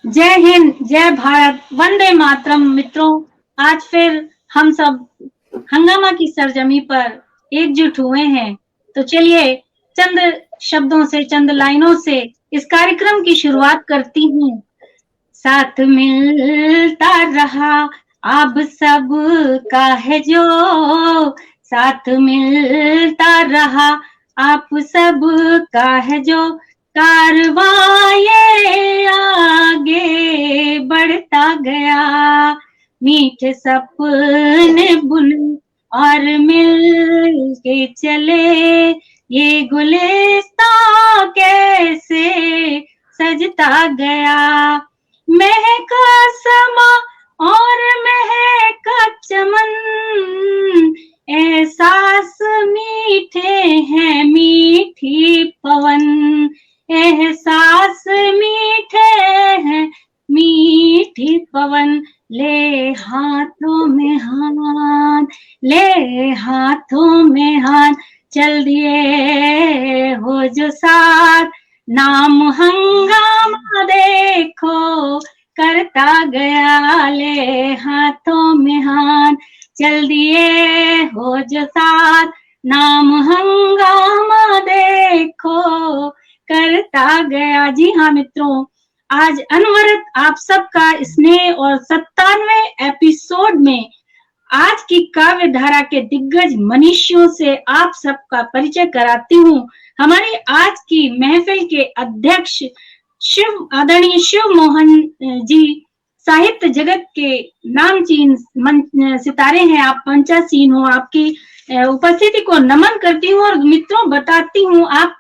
जय हिंद, जय भारत, वंदे मातरम। मित्रों, आज फिर हम सब हंगामा की सरजमी पर एकजुट हुए हैं। तो चलिए चंद शब्दों से, चंद लाइनों से इस कार्यक्रम की शुरुआत करती हूँ। साथ मिलता रहा अब सब का है जो, साथ मिलता रहा आप सब का है जो, कारवां ये आगे बढ़ता गया, मीठे सपने बुन और मिल के चले, ये गुलिस्तां कैसे सजता गया, महका समा और महका चमन, एहसास मीठे हैं मीठी पवन, एहसास मीठे हैं मीठी पवन, ले हाथों में हाथ, ले हाथों में हाथ, चल दिए हो जो साथ, नाम हंगामा देखो करता गया, ले हाथों में हाथ, चल दिए हो जो साथ, नाम हंगामा देखो करता गया। जी हाँ मित्रों, आज अनवरत आप सबका स्नेह और 97वें एपिसोड में आज की काव्य धारा के दिग्गज मनीषियों से आप सबका परिचय कराती हूँ। हमारी आज की महफिल के अध्यक्ष आदरणीय शिव मोहन जी साहित्य जगत के नामचीन सितारे हैं। आप पंचासीन हो, आपकी उपस्थिति को नमन करती हूँ और मित्रों बताती हूँ आप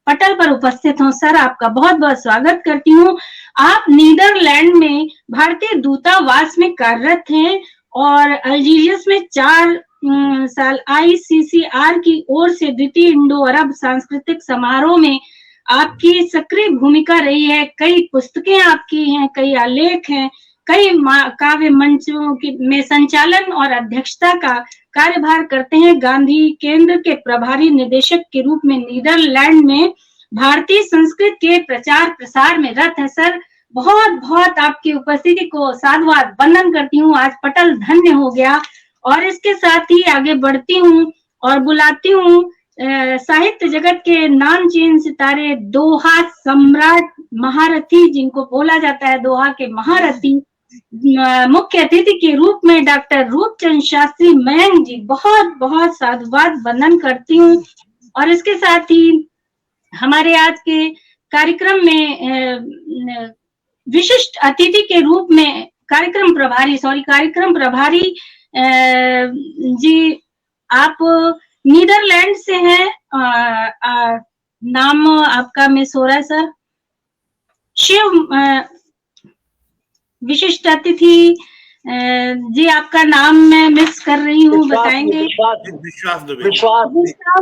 पटल पर उपस्थित हो। सर, आपका बहुत बहुत स्वागत करती हूँ। आप नीदरलैंड में भारतीय दूतावास में कार्यरत हैं और अल्जीरियस में 4 साल ICCR की ओर से द्वितीय इंडो अरब सांस्कृतिक समारोह में आपकी सक्रिय भूमिका रही है। कई पुस्तकें आपकी हैं, कई आलेख हैं, कई काव्य मंचों में संचालन और अध्यक्षता का कार्यभार करते हैं। गांधी केंद्र के प्रभारी निदेशक के रूप में नीदरलैंड में भारतीय संस्कृत के प्रचार प्रसार में रत है। सर, बहुत बहुत आपकी उपस्थिति को साधुवाद वंदन करती हूँ। आज पटल धन्य हो गया। और इसके साथ ही आगे बढ़ती हूँ और बुलाती हूँ साहित्य जगत के नामचीन सितारे, दोहा सम्राट महारथी, जिनको बोला जाता है दोहा के महारथी, मुख्य अतिथि के रूप में डॉक्टर रूपचंद शास्त्री मयंक जी, बहुत बहुत साधुवाद वंदन करती हूँ। और इसके साथ ही हमारे आज के कार्यक्रम में विशिष्ट अतिथि के रूप में कार्यक्रम प्रभारी जी, आप नीदरलैंड से हैं। नाम आपका मिस हो रहा है सर। शिव विशिष्ट अतिथि जी, आपका नाम मैं मिस कर रही हूँ, बताएंगे? विश्वास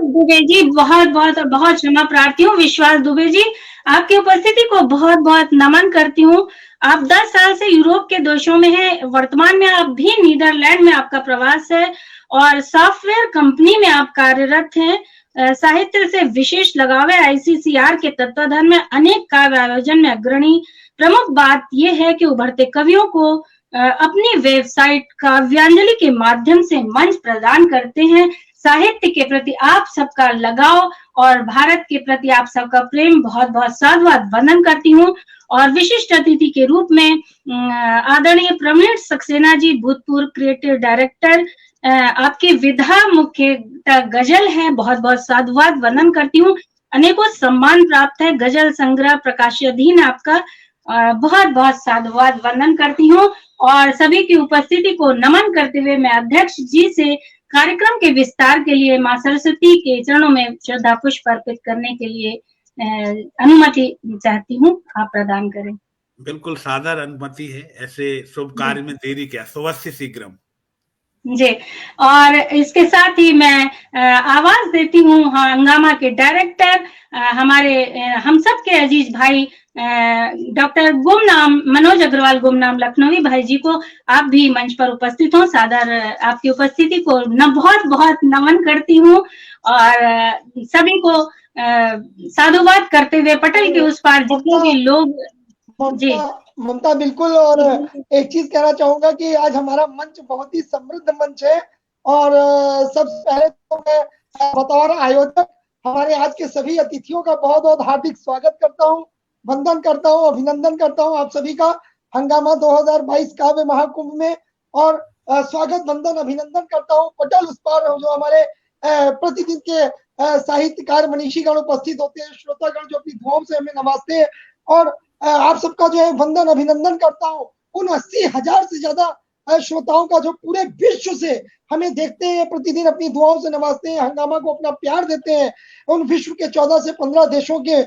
दुबे जी, बहुत बहुत और बहुत क्षमा प्रार्थी हूँ। विश्वास दुबे जी, आपकी उपस्थिति को बहुत बहुत नमन करती हूँ। आप 10 साल से यूरोप के देशों में हैं। वर्तमान में आप भी नीदरलैंड में आपका प्रवास है और सॉफ्टवेयर कंपनी में आप कार्यरत हैं। साहित्य से विशेष लगाव है। ICCR के तत्वाधान में अनेक काव्य आयोजन में अग्रणी। प्रमुख बात यह है कि उभरते कवियों को अपनी वेबसाइट काव्यांजलि के माध्यम से मंच प्रदान करते हैं। साहित्य के प्रति आप सबका लगाव और भारत के प्रति आप सबका प्रेम, बहुत बहुत साधुवाद वंदन करती हूँ। और विशिष्ट अतिथि के रूप में आदरणीय प्रवीण सक्सेना जी, भूतपूर्व क्रिएटिव डायरेक्टर, आपकी विधा मुख्य गजल है, बहुत बहुत साधुवाद वंदन करती हूँ। अनेकों सम्मान प्राप्त है, गजल संग्रह प्रकाशाधीन आपका, बहुत बहुत साधुवाद वंदन करती हूँ। और सभी की उपस्थिति को नमन करते हुए मैं अध्यक्ष जी से कार्यक्रम के विस्तार के लिए मां सरस्वती के चरणों में श्रद्धा पुष्प अर्पित करने के लिए अनुमति चाहती हूँ, आप प्रदान करें। बिल्कुल सादर अनुमति है। ऐसे शुभ कार्य में देरी क्या, स्वस्य शीघ्रम। जी। और इसके साथ ही मैं आवाज देती हूँ हंगामा के डायरेक्टर हमारे हम सब के अजीज भाई डॉक्टर गुमनाम मनोज अग्रवाल गुमनाम लखनवी भाई जी को। आप भी मंच पर उपस्थित हो, सादर आपकी उपस्थिति को बहुत बहुत नमन करती हूँ और सभी को साधुवाद करते हुए पटल के उस पार जितने भी लोग। जी ममता बिल्कुल। और एक चीज कहना चाहूंगा कि आज हमारा मंच बहुत ही समृद्ध मंच है और सबसे पहले तो मैं बतौर आयोजक हमारे आज के सभी अतिथियों का बहुत बहुत हार्दिक स्वागत करता हूं, वंदन करता हूं, अभिनंदन करता हूं आप सभी का हंगामा 2022 काव्य महाकुंभ में। और स्वागत वंदन अभिनंदन करता हूं पटल उस पार जो हमारे प्रतिदिन के साहित्यकार मनीषीगण उपस्थित होते हैं, श्रोतागण जो अपनी दुआओं से हमें नवाजते हैं। और आप सबका जो है वंदन अभिनंदन करता हूं उन 80,000 से ज्यादा श्रोताओं का जो पूरे विश्व से हमें देखते हैं, प्रतिदिन अपनी दुआओं से नवाजते हैं, हंगामा को अपना प्यार देते हैं। उन विश्व के 14 से 15 देशों के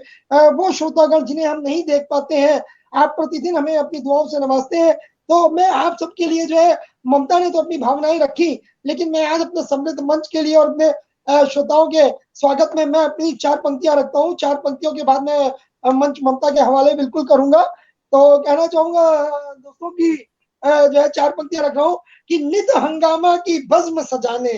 वो श्रोतागण जिन्हें हम नहीं देख पाते हैं, आप प्रतिदिन हमें अपनी दुआओं से नवाजते हैं। तो मैं आप सबके लिए जो है, ममता ने तो अपनी भावनाएं रखी, लेकिन मैं आज अपने समृद्ध मंच के लिए और अपने श्रोताओं के स्वागत में मैं अपनी 4 पंक्तियां रखता हूँ। 4 पंक्तियों के बाद मैं मंच ममता के हवाले बिल्कुल करूंगा। तो कहना चाहूंगा दोस्तों की जो है 4 पंक्तियां रख रहा हूँ कि नित हंगामा की बज़्म सजाने,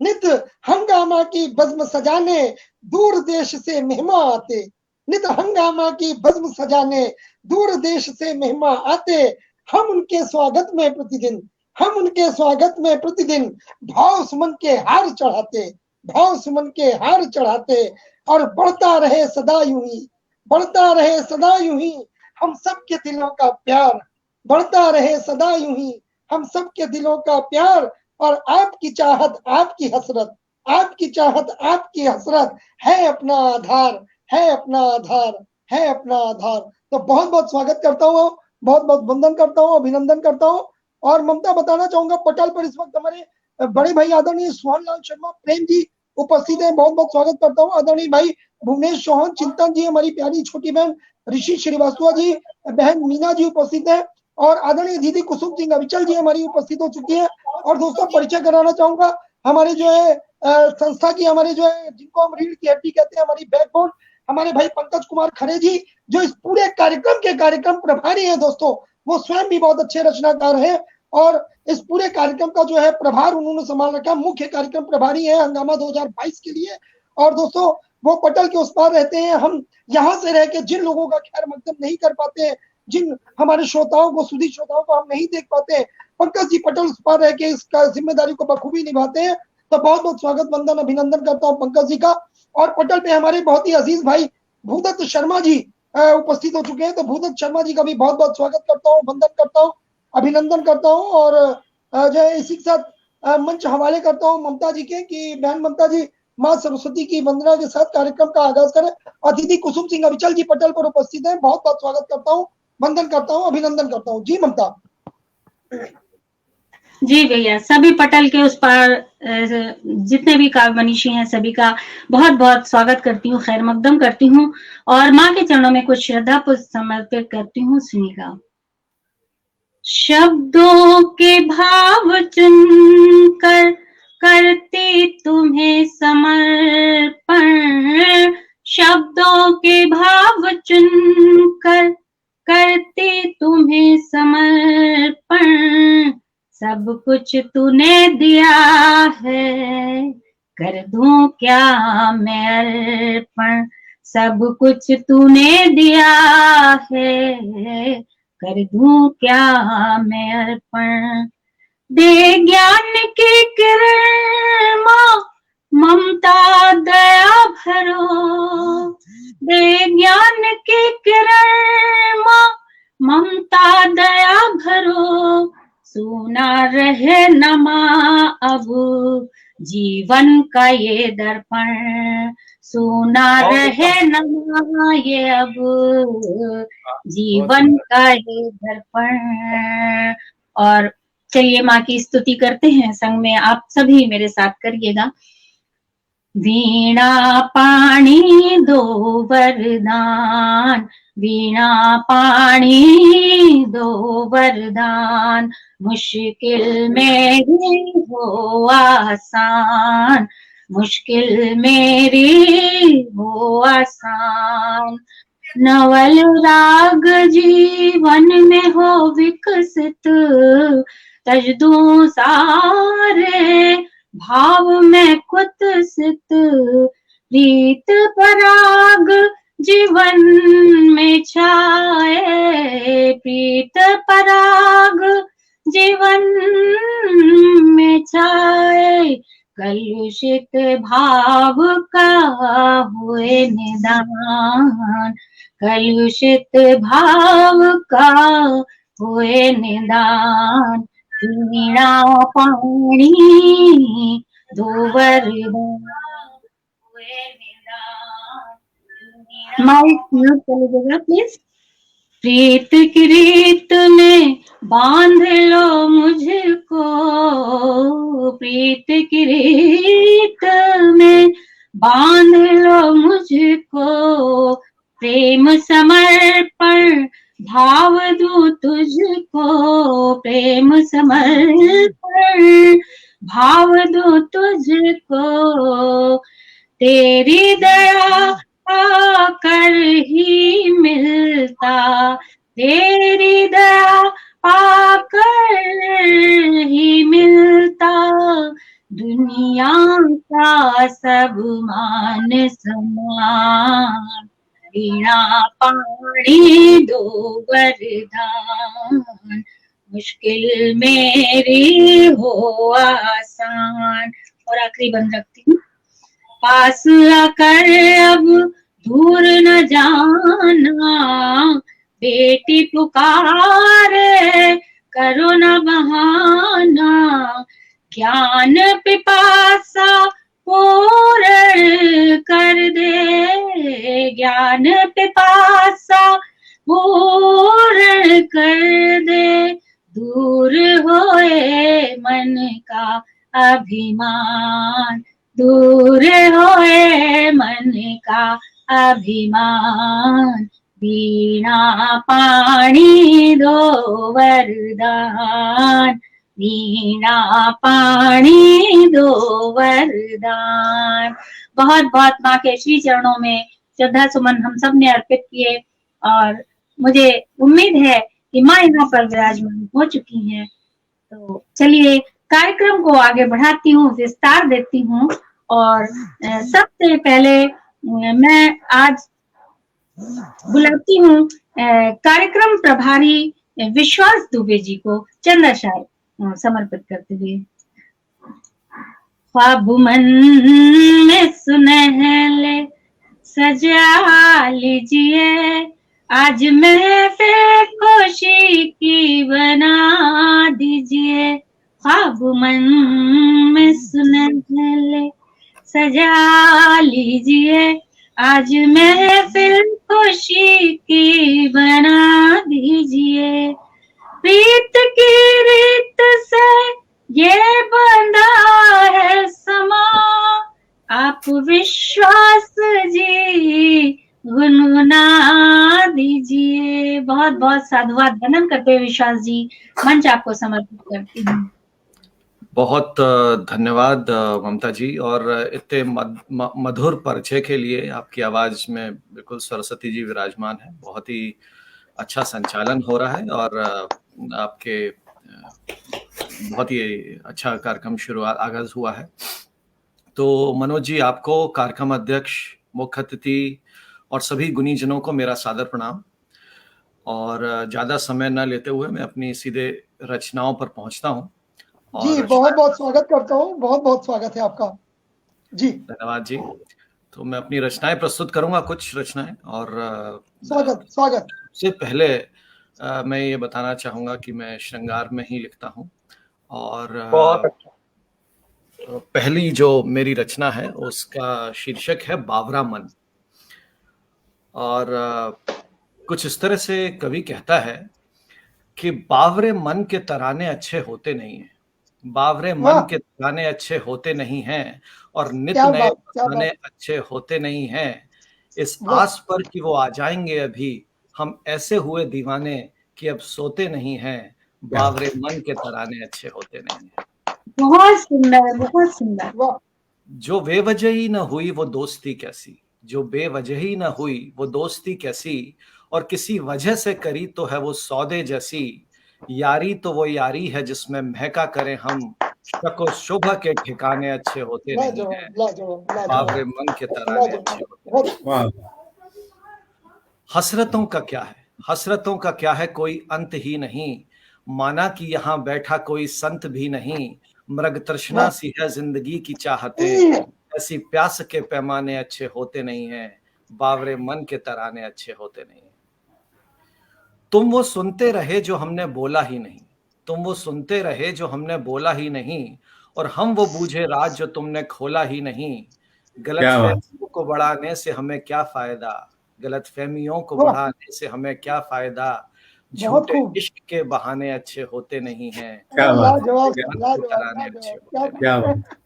नित हंगामा की बज़्म सजाने दूर देश से मेहमान आते, नित हंगामा की बज़्म सजाने दूर देश से मेहमान आते, हम उनके स्वागत में प्रतिदिन, हम उनके स्वागत में प्रतिदिन भाव सुमन के हार चढ़ाते, भाव सुमन के हार चढ़ाते। और बढ़ता रहे सदा यूं ही, बढ़ता रहे सदा यूं ही हम सबके दिलों का प्यार, बढ़ता रहे सदा यूं ही हम सबके दिलों का प्यार। और आपकी चाहत आपकी हसरत, आपकी चाहत आपकी हसरत है अपना आधार, है अपना आधार, है अपना आधार। तो बहुत बहुत स्वागत करता हूँ, बहुत बहुत वंदन करता हूँ, अभिनंदन करता हूँ। और ममता बताना चाहूंगा पटल पर इस वक्त हमारे बड़े भाई आदरणीय सोहन लाल शर्मा प्रेम जी उपस्थित है, बहुत बहुत स्वागत करता हूँ। आदरणीय भाई भुवनेश चौहान चिंतन जी, हमारी प्यारी छोटी बहन ऋषि श्रीवास्तव जी, बहन मीना जी उपस्थित है और आदरणीय दीदी कुसुम सिंह अविचल जी हमारी उपस्थित हो चुकी है। और दोस्तों परिचय कराना चाहूंगा हमारे जो है संस्था की, हमारे जो है जिनको हम रीढ़ की हड्डी कहते हैं, हमारी बैकबोन, हमारे भाई पंकज कुमार खरे जी जो इस पूरे कार्यक्रम के कार्यक्रम प्रभारी है। दोस्तों वो स्वयं भी बहुत अच्छे रचनाकार हैं और इस पूरे कार्यक्रम का जो है प्रभार उन्होंने संभाल रखा, मुख्य कार्यक्रम प्रभारी है हंगामा 2022 के लिए। और दोस्तों वो पटल के उस पार रहते हैं, हम यहाँ से रह के जिन लोगों का खैर मकदम नहीं कर पाते हैं, जिन हमारे श्रोताओं को, सुधी श्रोताओं को हम नहीं देख पाते हैं, पंकज जी पटल उस पार रह के इसका जिम्मेदारी को बखूबी निभाते हैं। तो बहुत बहुत स्वागत वंदन अभिनंदन करता हूँ पंकज जी का। और पटल पे हमारे बहुत ही अजीज भाई भूदत्त शर्मा जी उपस्थित हो चुके हैं, तो भूदत्त शर्मा जी का भी बहुत बहुत स्वागत करता हूँ, वंदन करता हूँ, अभिनंदन करता हूँ। और जो है इसी के साथ मंच हवाले करता हूँ ममता जी के कि बहन ममता जी माँ सरस्वती की वंदना के साथ कार्यक्रम का आगाज करें। और दीदी कुसुम सिंह अविचल जी पटल पर उपस्थित है, बहुत बहुत स्वागत करता हूँ, वंदन करता हूँ, अभिनंदन करता हूँ। जी ममता। जी भैया, सभी पटल के उस पार जितने भी काव्य मनीषी हैं सभी का बहुत बहुत स्वागत करती हूँ, खैर मकदम करती हूँ और माँ के चरणों में कुछ श्रद्धा पुष्प समर्पित करती हूँ। सुनिएगा। शब्दों के भाव चुनकर करती तुम्हें समर्पण, शब्दों के भाव चुनकर करती तुम्हें समर्पण, सब कुछ तूने दिया है कर दूं क्या मैं अर्पण, सब कुछ तूने दिया है कर दूं क्या मैं अर्पण। दे ज्ञान की किरण माँ ममता दया भरो, दे ज्ञान की किरण माँ ममता दया भरो, सुना रहे न माँ अब जीवन का ये दर्पण, सुना रहे न माँ ये अब जीवन का ये दर्पण। और चलिए माँ की स्तुति करते हैं, संग में आप सभी मेरे साथ करिएगा। वीणा पाणी दो वरदान, वीणा पाणी दो वरदान, मुश्किल मेरी हो आसान, मुश्किल मेरी हो आसान। नवल राग जीवन में हो विकसित, तज दूं सारे भाव में कुत्सित, प्रीत पराग जीवन में छाए, प्रीत पराग जीवन में छाए, कलुषित भाव का हुए निदान, कलुषित भाव का हुए निदान। वीणा पाणी दो वरदान, हुए निदान। माइक म्यूट कर लीजिएगा प्लीज। प्रीत की रीत में बांध लो मुझको, प्रीत की रीत में बांध लो मुझको, प्रेम समर्पण भाव दूं तुझको, प्रेम समर्पण भाव दूं तुझको, तेरी दया पाकर ही मिलता, तेरी दया पाकर ही मिलता, दुनिया का सब मान सम्मान। वीणा पाणी दो वरदान, मुश्किल मेरी हो आसान। और आखिरी बंद रखती हूँ। पास आकर अब दूर न जाना, बेटी पुकारे करो न बहाना, ज्ञान पिपासा पूर्ण कर दे, ज्ञान पिपासा पूर्ण कर दे, दूर होए मन का अभिमान, दूर होए मन का अभिमान। वीणा पाणी दो वरदान, वीणा पाणी दो वरदान। बहुत बहुत माँ के श्री चरणों में श्रद्धा सुमन हम सब ने अर्पित किए, और मुझे उम्मीद है कि माँ यहाँ पर विराजमान हो चुकी हैं। तो चलिए कार्यक्रम को आगे बढ़ाती हूँ, विस्तार देती हूँ, और सबसे पहले मैं आज बुलाती हूँ कार्यक्रम प्रभारी विश्वास दुबे जी को चंदा शायर समर्पित करते हुए। ख्वाब मन में सुनहले सजा लीजिए, आज महफिल खुशी की बना दीजिए, ख्वाब मन में सुनहले सजा लीजिए, आज महफिल खुशी की बना दीजिए, प्रीत की रीत से ये बंधा है समा, आप विश्वास जी गुनगुना दीजिए। बहुत बहुत साधुवाद वंदन करते हुए विश्वास जी मंच आपको समर्पित करती हूँ। बहुत धन्यवाद ममता जी, और इतने मधुर परिचय के लिए। आपकी आवाज में बिल्कुल सरस्वती जी विराजमान है। बहुत ही अच्छा संचालन हो रहा है, और आपके बहुत ही अच्छा कार्यक्रम शुरुआत आगाज हुआ है। तो मनोज जी, आपको, कार्यक्रम अध्यक्ष, मुख्य अतिथि और सभी गुणीजनों को मेरा सादर प्रणाम। और ज्यादा समय न लेते हुए मैं अपनी सीधे रचनाओं पर पहुंचता हूं। जी बहुत बहुत स्वागत करता हूँ, बहुत बहुत स्वागत है आपका जी। धन्यवाद जी। तो मैं अपनी रचनाएं प्रस्तुत करूंगा, कुछ रचनाएं। और स्वागत स्वागत। सबसे पहले मैं ये बताना चाहूंगा कि मैं श्रृंगार में ही लिखता हूं, और बहुत अच्छा। पहली जो मेरी रचना है उसका शीर्षक है बावरा मन। और कुछ इस तरह से कवि कहता है कि बावरे मन के तराने अच्छे होते नहीं हैं, बावरे मन के तराने अच्छे होते नहीं हैं, और नित नए फसाने अच्छे होते नहीं हैं, इस आस पर कि वो आ जाएंगे अभी हम ऐसे हुए दीवाने कि अब सोते नहीं हैं, बावरे मन के तराने अच्छे होते नहीं हैं। बहुत सुंदर, बहुत सुंदर। वाह जो बेवजही न हुई वो दोस्ती कैसी, जो बेवजही न हुई वो दोस्ती कैसी, और किसी वजह से करी तो है वो सौदे जैसी। यारी तो वो यारी है जिसमें महका करें हम, शक व शुबह के ठिकाने अच्छे होते नहीं हैं, लाजवाब लाजवाब बावरे लाजवाब मन के तराने अच्छे लाजवाब होते बहुत नहीं। वाह हसरतों का क्या है, हसरतों का क्या है कोई अंत ही नहीं, माना कि यहाँ बैठा कोई संत भी नहीं। मृग तृष्णा सी है जिंदगी की चाहते, ऐसी प्यास के पैमाने अच्छे होते नहीं हैं, बावरे मन के तराने अच्छे होते नहीं हैं। तुम वो सुनते रहे जो हमने बोला ही नहीं, तुम वो सुनते रहे जो हमने बोला ही नहीं, और हम वो बूझे राज जो तुमने खोला ही नहीं। गलत क्या बात। फहमियों को बढ़ाने से हमें क्या फायदा, गलत फहमियों को वाह। बढ़ाने से हमें क्या फायदा, बहुत झूठे खूब। इश्क के बहाने अच्छे होते नहीं हैं, क्या बात है, लाजवाब क्या- मन के लाजवाब तराने अच्छे लाजवाब होते क्या नहीं। बात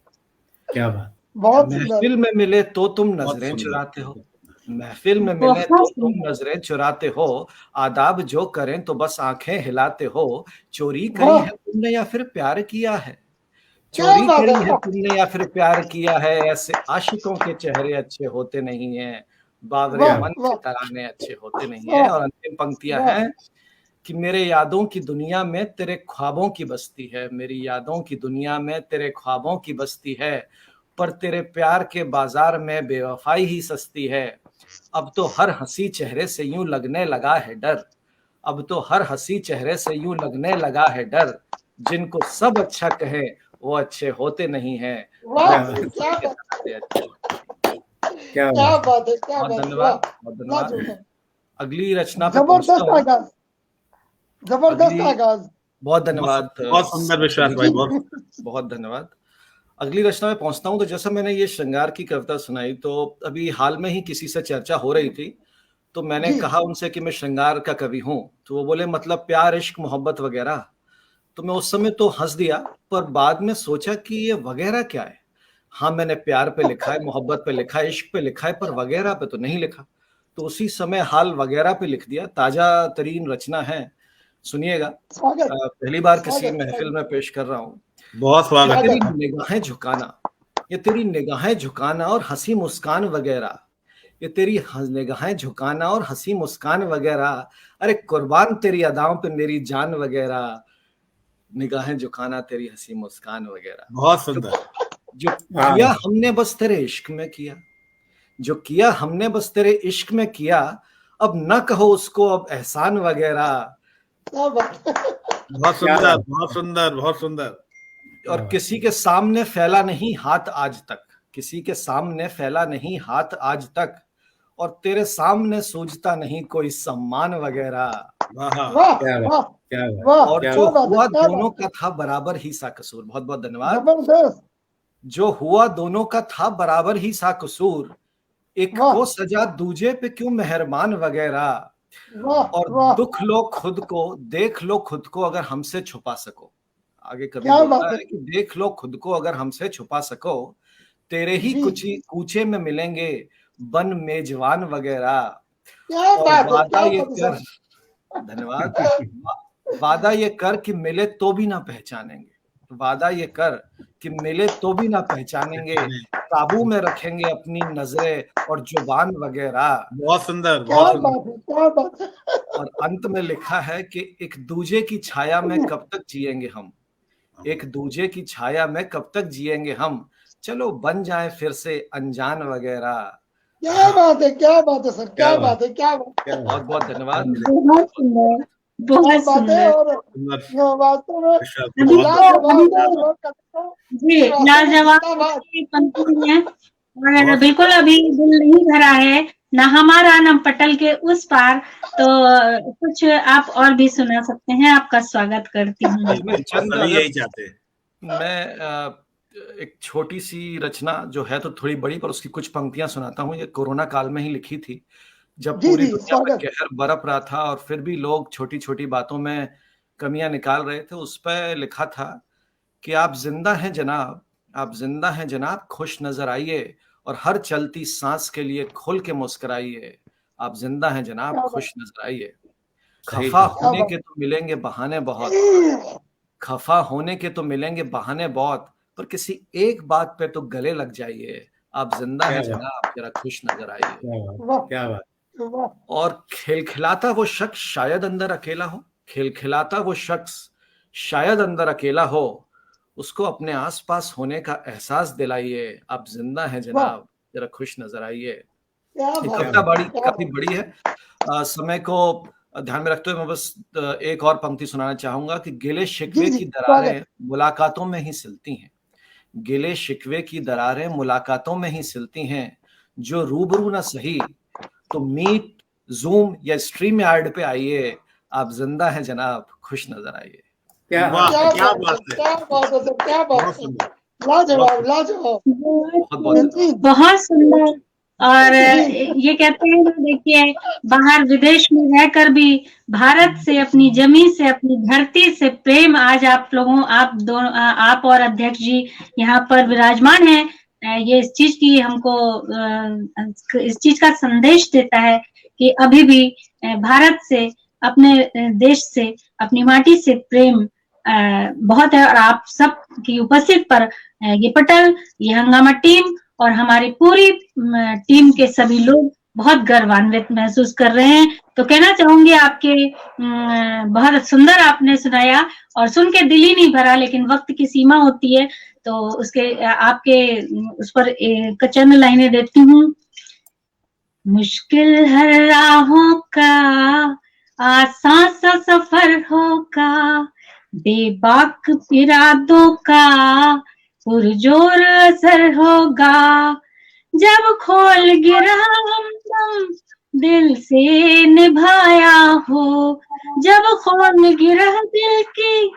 क्या बात। बहुत सुंदर महफिल में मिले तो तुम बहुत नजरें सुंदर। चुराते हो, महफिल में मिले तो बहुत तुम सुंदर। नजरें चुराते हो, आदाब जो करें तो बस आंखें हिलाते हो। चोरी करी वाह। है तुमने या फिर प्यार किया है, क्या चोरी बात करी है। है तुमने या फिर प्यार किया है, ऐसे आशिकों के चेहरे अच्छे होते नहीं हैं, बावरे वाह मन के वाह तराने अच्छे होते नहीं हैं। और अंतिम पंक्तियां वाह। हैं कि मेरे यादों की दुनिया में तेरे ख्वाबों की बस्ती है, मेरी यादों की दुनिया में तेरे ख्वाबों की बस्ती है, पर तेरे प्यार के बाजार में बेवफाई ही सस्ती है। अब तो हर हंसी चेहरे से यूं लगने लगा है डर, अब तो हर हंसी चेहरे से यूं लगने लगा है डर, जिनको सब अच्छा कहे वो अच्छे होते नहीं हैं, वाह बावरे मन क्या के बात तराने अच्छे होते नहीं हैं। क्या क्या बात। बात है क्या बहुत बात है धन्यवाद, वाह बहुत धन्यवाद। लाजवाब अगली रचना पे पहुंचता जबरदस्त हूँ। आगाज जबरदस्त अगली आगाज बहुत धन्यवाद बहुत सुंदर विश्वास भाई, बहुत बहुत धन्यवाद। अगली रचना में पहुंचता हूं। तो जैसा मैंने ये श्रृंगार की कविता सुनाई, तो अभी हाल में ही किसी से चर्चा हो रही थी, तो मैंने जी। कहा उनसे कि मैं श्रृंगार का कवि हूं, तो वो बोले मतलब प्यार इश्क मोहब्बत वगैरह। तो मैं उस समय तो हंस दिया, पर बाद में सोचा कि ये वगैरह क्या है। हाँ, मैंने प्यार पे लिखा है, मोहब्बत पे लिखा है, इश्क पे लिखा है, पर वगैरह पे तो नहीं लिखा। तो उसी समय हाल वगैरह पे लिख दिया। ताजा तरीन रचना है, सुनिएगा। स्वागत पहली बार किसी स्वागत महफिल में पेश कर रहा हूँ। बहुत ये स्वागत तेरी है। निगाहें झुकाना, ये तेरी निगाहें झुकाना और हंसी मुस्कान वगैरह, ये तेरी निगाहें झुकाना और हंसी मुस्कान वगैरह, अरे कुर्बान तेरी अदाओं पे मेरी जान वगैरह, निगाहें झुकाना तेरी हंसी मुस्कान वगैरह। बहुत सुंदर। जो किया हमने बस तेरे इश्क में किया, जो किया हमने बस तेरे इश्क में किया, अब न कहो उसको अब एहसान वगैरह। क्या बात बहुत सुंदर बहुत सुंदर बहुत सुंदर। और किसी के सामने फैला नहीं हाथ आज तक, किसी के सामने फैला नहीं हाथ आज तक, और तेरे सामने सूझता नहीं कोई सम्मान वगैरह। वाह वाह क्या बात, वाह क्या बात। वाह और क्या जो बात है, हुआ क्या दोनों बात का था बराबर ही सा कसूर। बहुत बहुत धन्यवाद। जबरदस्त जो हुआ दोनों का था बराबर ही सा कसूर, एक वाह को सजा दूजे पे क्यों मेहरबान वगैरह। वाह और वाह दुख लो खुद को, देख लो खुद को अगर हमसे छुपा सको। आगे कभी क्या बोलता बात है है कि देख लो खुद को अगर हमसे छुपा सको, तेरे ही जी कुछ ही कूचे में मिलेंगे बन मेजबान वगैरह। क्या और बात है वादा क्या ये बात है कर, सर धन्यवाद, वादा ये कर कि मिले तो भी ना पहचानेंगे, वादा ये कर कि मिले तो भी ना पहचानेंगे, काबू में रखेंगे अपनी नजरें और जुबान वगैरह। बहुत सुंदर क्या बहुत सुंदर। बात है क्या बात है और अंत में लिखा है कि एक दूजे की छाया में कब तक जिएंगे हम, एक दूजे की छाया में कब तक जिएंगे हम, चलो बन जाए फिर से अनजान वगैरह। क्या बात है क्या बात है सर क्या क्या बात है क्या बात क्या बहुत बहुत धन्यवाद। बहुत सुंदर, क्या बहुत बात है सुंदर। और सुंदर वास्तव में विश्वास अभी बहुत तो बढ़िया। अभी तो लाजवाब करता हूँ जी कि वास्तव में लाजवाब जिंदाबाद की पंक्ति है, और बहुत- बिल्कुल अभी दिल नहीं भरा है ना हमारा ना पटल के उस पार। तो कुछ आप और भी सुना सकते हैं, आपका स्वागत करती हूँ। इसमें चंद सभी अगर यही चाहते हैं। मैं एक छोटी सी रचना जो है तो थोड़ी बड़ी, पर उसकी कुछ पंक्तियां सुनाता हूँ। ये कोरोना काल में ही लिखी थी, जब जी पूरी जी दुनिया में स्वागत कहर बरप रहा था और फिर भी लोग छोटी छोटी बातों में कमियां निकाल रहे थे। उस पर लिखा था कि आप जिंदा हैं जनाब, आप जिंदा हैं जनाब, खुश नजर आइए और हर चलती सांस के लिए खुल के मुस्कुराइए। आप जिंदा हैं जनाब, क्या बात। खुश नजर आइए। सही खफा कहा। होने के तो मिलेंगे बहाने बहुत, खफा होने के तो मिलेंगे बहाने बहुत, पर किसी एक बात पे तो गले लग जाइए। आप जिंदा हैं क्या बात। जनाब, जरा खुश नजर आइए। क्या बात, वाह क्या बात। वाह। और खिलखिलाता वो शख्स शायद अंदर अकेला हो, खिलखिलाता वो शख्स शायद अंदर अकेला हो, उसको अपने आसपास होने का एहसास दिलाइए। आप जिंदा हैं जनाब, जरा खुश नजर आइए। क्या ये बात कविता है, क्या काफी बात। बड़ी है। समय को ध्यान में रखते हुए मैं बस एक और पंक्ति सुनाना चाहूंगा कि गिले शिकवे जी जी की स्वागत। दरारें मुलाकातों में ही सिलती हैं, गिले शिकवे की दरारें मुलाकातों में ही सिलती हैं, जो रूबरू ना सही तो मीट, जूम या स्ट्रीम यार्ड पे आइए। आप जिंदा हैं जनाब, खुश नजर आइए। क्या वाह, क्या क्या बात है, बात है। क्या बात है सर, क्या बात बहुत है। सुंदर, लाजवाब लाजवाब। बहुत बहुत जी बहुत सुंदर। और जी ये कहते हैं कि देखिए, बाहर विदेश में रहकर भी भारत से, अपनी जमीन से, अपनी धरती से प्रेम आज आप लोगों, आप दोनों, आप और अध्यक्ष जी यहाँ पर विराजमान हैं। ये इस चीज की हमको, इस चीज का संदेश देता है कि अभी भी भारत से, अपने देश से, अपनी माटी से प्रेम बहुत है। और आप सब की उपस्थित पर ये पटल, ये हंगामा टीम और हमारी पूरी टीम के सभी लोग बहुत गर्वान्वित महसूस कर रहे हैं। तो कहना चाहूंगी, आपके बहुत सुंदर आपने सुनाया और सुन के दिल ही नहीं भरा, लेकिन वक्त की सीमा होती है तो उसके आपके उस पर चंद लाइनें देती हूँ। मुश्किल हर राहों का आसान सा सफर होगा, बेबाक इरादों का पुरजोर असर होगा, जब खोल गिरा हमदम दिल से निभाया हो, जब खोल गिरा दिल की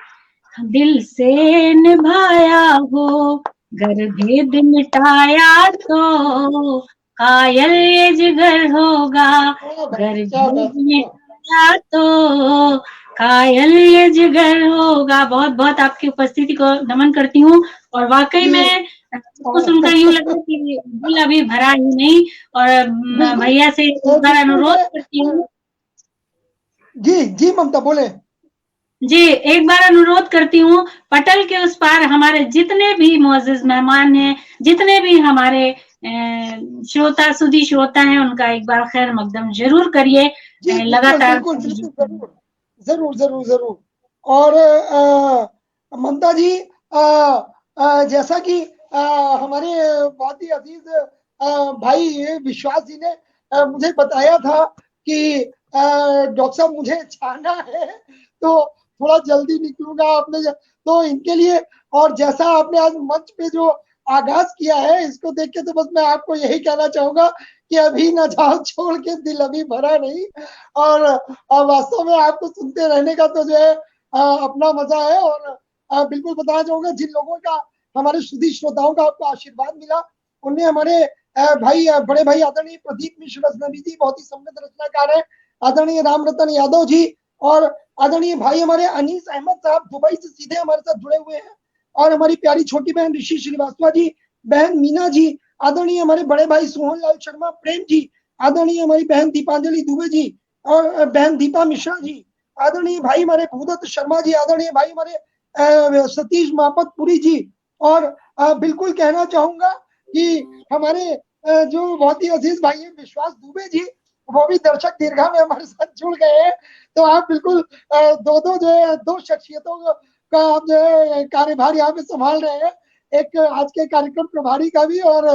दिल से निभाया हो, गर भेद मिटाया तो कायल ये जिगर होगा, गर भेद मिटाया तो कायल ये जिगर होगा। बहुत बहुत आपकी उपस्थिति को नमन करती हूँ। और वाकई में को सुनकर यूं लगा कि दिल अभी भरा ही नहीं। और भैया से एक बार अनुरोध करती हूँ। जी जी ममता बोले। जी, एक बार अनुरोध करती हूँ, पटल के उस पार हमारे जितने भी मौजूद मेहमान हैं, जितने भी हमारे श्रोता सुधी श्रोता हैं, उनका एक बार खैर मकदम जरूर करिए। लगातार बिल्कुल बिल्कुल जरूर जरूर जरूर। और ममता जी, जैसा कि हमारे बहुत ही अजीज भाई विश्वास जी ने मुझे बताया था कि डॉक्टर साहब मुझे जाना है तो थोड़ा जल्दी निकलूंगा आपने, तो इनके लिए, और जैसा आपने आज मंच पे जो आगाज किया है, इसको देख के तो बस मैं आपको यही कहना चाहूंगा कि अभी ना जाओ छोड़ के, दिल अभी भरा नहीं। और वास्तव में आपको सुनते रहने का तो जो है अपना मजा है। और बिल्कुल बताना चाहूंगा, जिन लोगों का, हमारे सुधी श्रोताओं का आपको आशीर्वाद मिला, उनमें हमारे भाई, बड़े भाई आदरणीय प्रदीप मिश्र रजनवी जी, बहुत ही समृद्ध रचनाकार है, आदरणीय राम रतन यादव जी, और आदरणीय भाई हमारे अनीस अहमद साहब दुबई से सीधे हमारे साथ जुड़े हुए हैं, और हमारी प्यारी छोटी बहन ऋषि श्रीवास्तव जी, बहन मीना जी, आदरणीय हमारे बड़े भाई सोहन लाल शर्मा प्रेम जी, आदरणीय हमारी बहन दीपांजलि दुबे जी, और बहन दीपा मिश्रा जी, आदरणीय भाई हमारे भूदत्त शर्मा जी, आदरणीय भाई हमारे सतीश मापतपुरी जी। और बिल्कुल कहना चाहूंगा कि हमारे जो बहुत ही अजीज भाई है विश्वास दुबे जी, वो भी दर्शक दीर्घा में हमारे साथ जुड़ गए हैं। तो आप बिल्कुल दो दो जो है, दो शख्सियतों का आप जो है कार्यभार यहाँ पे संभाल रहे हैं, एक आज के कार्यक्रम प्रभारी का भी, और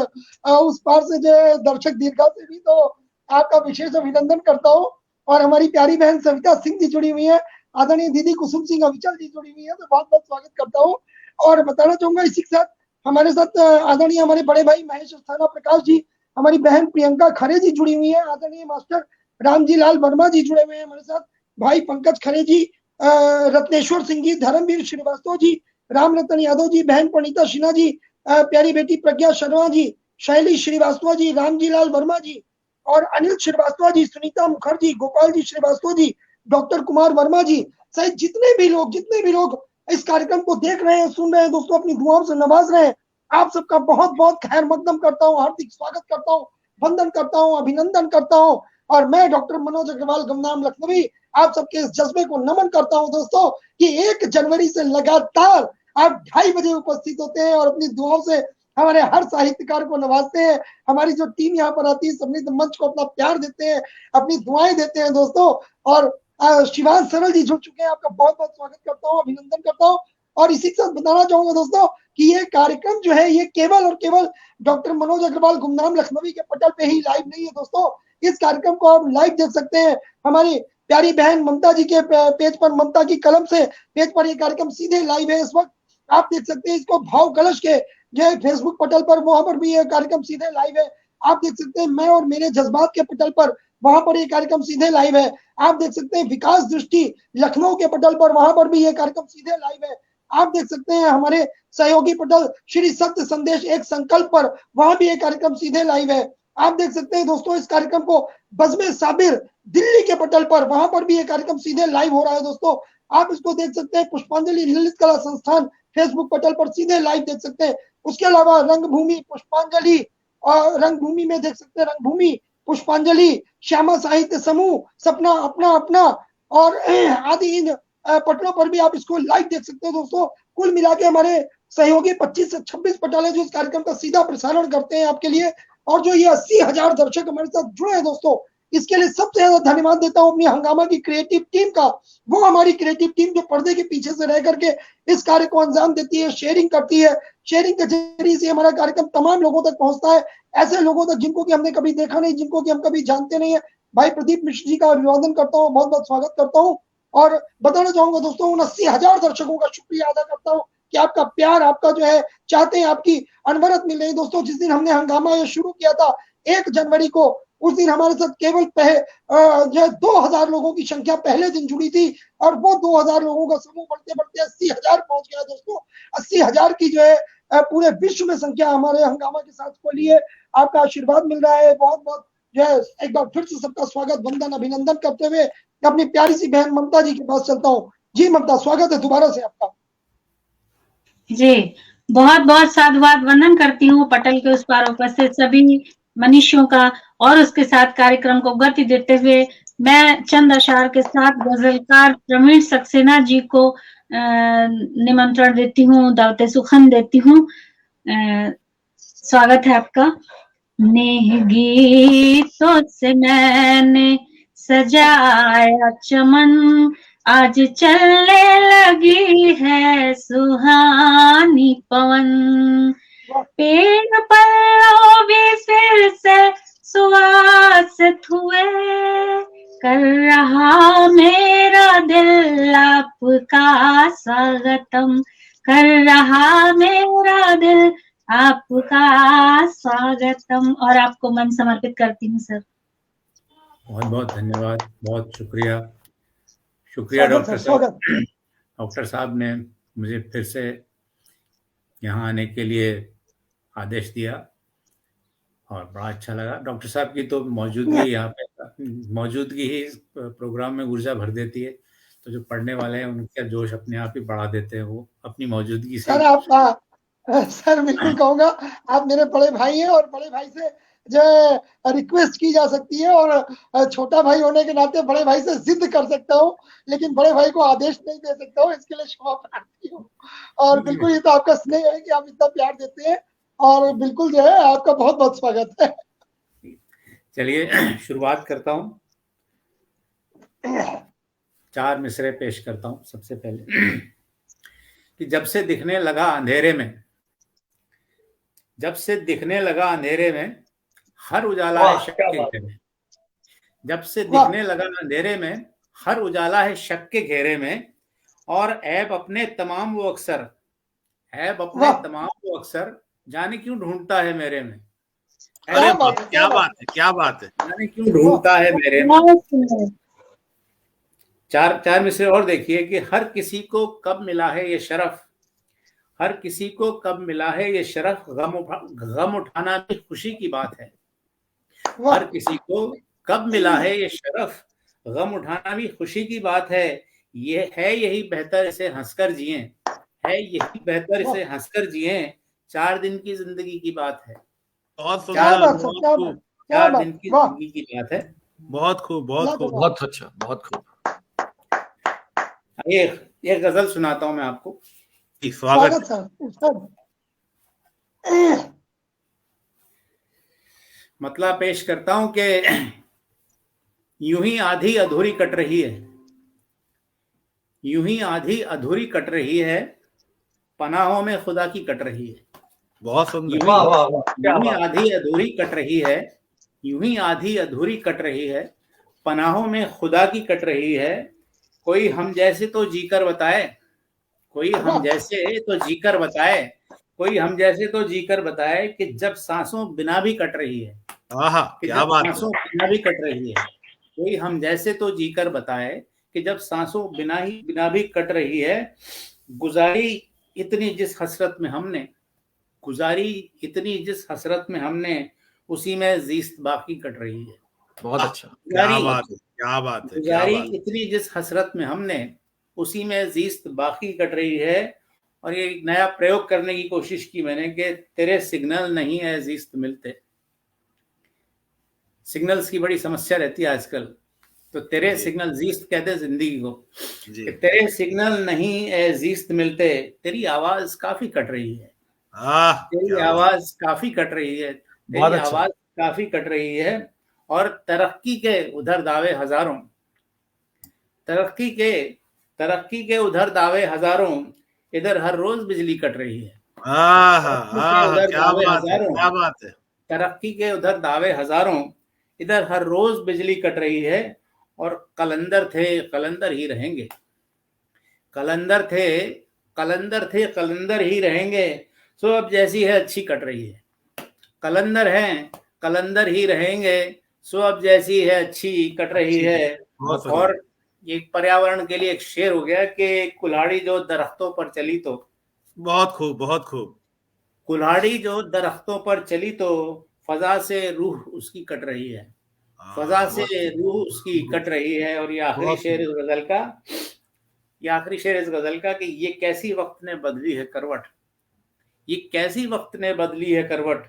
उस पार से जो है दर्शक दीर्घा से भी। तो आपका विशेष अभिनंदन करता हूँ। और हमारी प्यारी बहन सविता सिंह जी जुड़ी हुई है, आदरणीय दीदी कुसुम सिंह अविचल जी जुड़ी हुई है, तो बहुत बहुत स्वागत करता हूँ। और बताना चाहूंगा इसी के साथ हमारे साथ आदरणीय हमारे बड़े भाई महेश अस्थाना प्रकाश जी, हमारी बहन प्रियंका खरे जी जुड़ी हुई है, आदरणीय मास्टर रामजी लाल वर्मा जी जुड़े हुए हैं हमारे साथ, भाई पंकज खरे जी, रत्नेश्वर सिंह जी, धर्मवीर श्रीवास्तव जी, राम रतन यादव जी, बहन प्रणीता सिन्हा जी, प्यारी बेटी प्रज्ञा शर्मा जी, शैली श्रीवास्तव जी, रामजी लाल वर्मा जी, और अनिल श्रीवास्तव जी, सुनीता मुखर्जी, गोपाल जी श्रीवास्तव जी, डॉक्टर कुमार वर्मा जी सहित जितने भी लोग इस कार्यक्रम को देख रहे हैं, सुन रहे हैं, दोस्तों अपनी दुआओं से नवाज रहे हैं, आप सबका बहुत बहुत खैर मकदम करता हूँ, हार्दिक स्वागत करता हूँ, वंदन करता हूँ, अभिनंदन करता हूँ। और मैं डॉक्टर मनोज अग्रवाल गुमनाम लखनवी आप सबके इस जज्बे को नमन करता हूं दोस्तों कि 1 जनवरी से लगातार आप 2:30 बजे उपस्थित होते हैं और अपनी दुआओं से हमारे हर साहित्यकार को नवाजते हैं। हमारी जो टीम यहाँ पर आती है समृद्ध मंच को अपना प्यार देते हैं, अपनी दुआएं देते हैं दोस्तों। और शिवान सरल जी जुड़ चुके हैं, आपका बहुत बहुत स्वागत करता हूँ, अभिनंदन करता हूँ। और इसी के साथ बताना चाहूंगा दोस्तों कि ये कार्यक्रम जो है ये केवल और केवल डॉक्टर मनोज अग्रवाल गुमनाम लखनवी के पटल पे ही लाइव नहीं है दोस्तों। इस कार्यक्रम को आप लाइव देख सकते हैं हमारी प्यारी बहन ममता जी के पेज पर, ममता की कलम से पेज पर ये कार्यक्रम सीधे लाइव है इस वक्त। आप देख सकते हैं इसको भाव कलश के जो है फेसबुक पटल पर, वहां पर भी ये कार्यक्रम सीधे लाइव है। आप देख सकते हैं मैं और मेरे जज्बात के पटल पर, वहां पर ये कार्यक्रम सीधे लाइव है। आप देख सकते हैं विकास दृष्टि लखनऊ के पटल पर, वहां पर भी ये कार्यक्रम सीधे लाइव है। आप देख सकते हैं हमारे सहयोगी पटल श्री सत्य संदेश एक संकल्प पर, वहां भी ये कार्यक्रम सीधे लाइव है। आप देख सकते हैं दोस्तों इस कार्यक्रम को बज़्म साबिर दिल्ली के पटल पर, वहां पर भी ये कार्यक्रम सीधे लाइव हो रहा है दोस्तों। आप इसको देख सकते हैं पुष्पांजलि ललित कला संस्थान फेसबुक पटल पर सीधे लाइव देख सकते हैं। उसके अलावा रंगभूमि पुष्पांजलि और रंगभूमि में देख सकते हैं रंगभूमि पुष्पांजलि, श्यामा साहित्य समूह, सपना अपना अपना और आदि इन पटलों पर भी आप इसको लाइव देख सकते हो दोस्तों। कुल मिला के हमारे सहयोगी 25 से 26 पटल है जो इस कार्यक्रम का सीधा प्रसारण करते हैं आपके लिए। और जो ये 80,000 दर्शक हमारे साथ जुड़े हैं दोस्तों, इसके लिए सबसे ज्यादा धन्यवाद देता हूं अपनी हंगामा की क्रिएटिव टीम का। वो हमारी क्रिएटिव टीम जो पर्दे के पीछे से रह करके इस कार्य को अंजाम देती है, शेयरिंग करती है। शेयरिंग के जरिए से हमारा कार्यक्रम तमाम लोगों तक पहुंचता है, ऐसे लोगों तक जिनको कि हमने कभी देखा नहीं, जिनको कि हम कभी जानते नहीं है। भाई प्रदीप मिश्र जी का अभिवादन करता हूँ, बहुत बहुत स्वागत करता हूँ। और बताना चाहूंगा दोस्तों उन 80,000 दर्शकों का शुक्रिया अदा करता हूँ कि आपका प्यार, आपका जो है चाहते हैं आपकी अनवरत मिल रही दोस्तों। जिस दिन हमने हंगामा ये शुरू किया था 1 जनवरी को, उस दिन हमारे साथ केवल जो है 2,000 लोगों की संख्या पहले दिन जुड़ी थी और वो 2,000 लोगों का समूह बढ़ते बढ़ते 80,000 पहुंच गया दोस्तों। 80,000 की जो है पूरे विश्व में संख्या हमारे हंगामा के साथ खोली है। आपका आशीर्वाद मिल रहा है, बहुत बहुत जो है एक बार फिर से सबका स्वागत वंदन अभिनंदन करते हुए अपनी प्यारी सी बहन ममता जी के पास चलता हूँ। जी ममता, स्वागत है दोबारा से आपका। जी बहुत बहुत साधुवाद वंदन करती हूँ पटल के उस पार उपस्थित सभी मनुष्यों का। और उसके साथ कार्यक्रम को गति देते हुए मैं चंद अशार के साथ गजलकार प्रवीण सक्सेना जी को निमंत्रण देती हूँ, दावते सुखन देती हूँ। स्वागत है आपका। नेह गीतों से मैंने सजाया चमन, आज चलने लगी है सुहानी पवन। पेड़ पल्लों भी फिर से सुवासित हुए, कर रहा मेरा दिल आपका स्वागतम, कर रहा मेरा दिल आपका स्वागतम। और आपको मन समर्पित करती हूँ सर। बहुत बहुत धन्यवाद, बहुत शुक्रिया। शुक्रिया डॉक्टर साहब। डॉक्टर साहब ने मुझे फिर से यहाँ आने के लिए आदेश दिया और बड़ा अच्छा लगा। डॉक्टर साहब की तो मौजूदगी यहाँ पे, मौजूदगी ही इस प्रोग्राम में ऊर्जा भर देती है। तो जो पढ़ने वाले हैं उनका जोश अपने आप ही बढ़ा देते हैं वो अपनी मौजूदगी से। सर बिल्कुल कहूँगा, आप मेरे बड़े भाई हैं और बड़े भाई से जो रिक्वेस्ट की जा सकती है और छोटा भाई होने के नाते बड़े भाई से जिद कर सकता हूँ, लेकिन बड़े भाई को आदेश नहीं दे सकता हूँ, इसके लिए क्षमा प्रार्थी हूँ। और बिल्कुल ये तो आपका स्नेह है कि आप इतना प्यार देते हैं और बिल्कुल जो है आपका बहुत बहुत स्वागत है। चलिए शुरुआत करता हूँ। 4 मिसरे पेश करता हूँ। सबसे पहले कि जब से दिखने लगा अंधेरे में, जब से दिखने लगा अंधेरे में हर उजाला है शक के घेरे में। जब से दिखने लगा अंधेरे में हर उजाला है शक के घेरे में, और ऐब अपने तमाम वो अक्सर, ऐब अपने तमाम वो अक्सर जाने क्यों ढूंढता है मेरे में। अरे क्या बात है, क्या बात है। जाने क्यों ढूंढता है मेरे में। 4 मिसरे और देखिए कि हर किसी को कब मिला है ये शरफ, हर किसी को कब मिला है ये शरफ, गम उठाना भी खुशी की बात है। हर किसी को कब मिला है ये शरफ, गम उठाना भी खुशी की बात है। ये है यही बेहतर इसे हंसकर जिए, है यही बेहतर इसे हंसकर जिए, 4 दिन की जिंदगी की बात है। 4 दिन की जिंदगी की बात है। बहुत खूब, बहुत खूब। बहुत अच्छा, बहुत खूब। एक गजल सुनाता हूं मैं आपको। स्वागत। सर। मतलब पेश करता हूं कि यूं ही आधी अधूरी कट रही है, यूं ही आधी अधूरी कट रही है, पनाहों में खुदा की कट रही है। बहुत सुंदर। यूं ही आधी अधूरी कट रही है, यूं ही आधी अधूरी कट रही है, पनाहों में खुदा की कट रही है। कोई हम जैसे तो जीकर बताए, कोई हम जैसे तो जीकर बताए, कोई हम जैसे तो जीकर बताए कि जब सांसों बिना भी कट रही है, कि क्या जब बात सांसों बिना भी कट रही है। कोई हम जैसे तो जीकर बताए कि जब सांसों बिना भी कट रही है। गुजारी इतनी जिस हसरत में हमने, गुजारी इतनी जिस हसरत में हमने, उसी में जीस्त बाकी कट रही है। बहुत अच्छा। क्या बात है, क्या बात है, क्या गुजारी बात है। इतनी जिस हसरत में हमने, उसी में जीस्त बाकी कट रही है। और ये नया प्रयोग करने की कोशिश की मैंने कि तेरे सिग्नल नहीं है जीस्त मिलते। सिग्नल्स की बड़ी समस्या रहती है आजकल, तो तेरे सिग्नल जीस्त कहते हैं जिंदगी को, कि तेरे सिग्नल नहीं है जीस्त मिलते। तेरी आवाज काफी कट रही है, तेरी आवाज काफी कट रही है, तेरी आवाज काफी कट रही है। और तरक्की के उधर दावे हजारों, तरक्की के उधर दावे हजारों, इधर हर रोज बिजली कट रही है। क्या बात है, क्या बात है। तरक्की के उधर दावे हजारों, इधर हर रोज बिजली कट रही है। और कलंदर थे कलंदर ही रहेंगे, कलंदर थे कलंदर ही रहेंगे। सो अब जैसी है अच्छी कट रही है, कलंदर हैं कलंदर ही रहेंगे। सो अब जैसी है अच्छी कट रही है। और ये पर्यावरण के लिए एक शेर हो गया कि कुल्हाड़ी जो दरख्तों पर चली तो, बहुत खूब, बहुत खूब। कुल्हाड़ी जो दरख्तों पर चली तो फजा से रूह उसकी कट रही है, फजा से रूह उसकी कट रही है। और ये आखिरी शेर इस गजल का, ये आखिरी शेर इस गजल का कि ये कैसी वक्त ने बदली है करवट, ये कैसी वक्त ने बदली है करवट,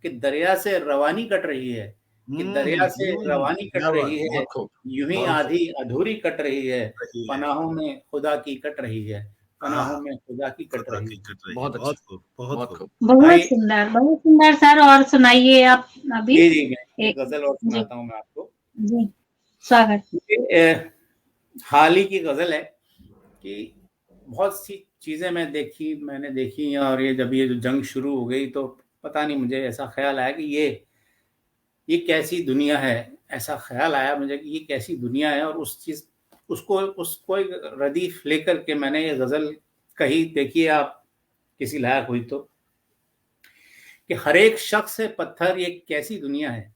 कि दरिया से रवानी कट रही है, कि दरिया से रवानी कट रही है। यूं ही आधी अधूरी कट रही है, पनाहों में खुदा की कट रही है, पनाहों में खुदा की कट रही है। बहुत खूब, बहुत खूब। बहुत सुंदर सर। और सुनाइए आप अभी। जी मैं एक गजल और सुनाता हूँ मैं आपको। जी स्वागत। हाल ही की गजल है कि बहुत सी चीजें मैंने देखी और ये जब ये जो जंग शुरू हो गई तो पता नहीं, मुझे ऐसा ख्याल आया कि ये कैसी दुनिया है। ऐसा ख्याल आया मुझे कि ये कैसी दुनिया है। और उसको एक रदीफ लेकर के मैंने ये गजल कही। देखिए आप किसी लायक हुई तो, कि हर एक शख्स है पत्थर ये कैसी दुनिया है,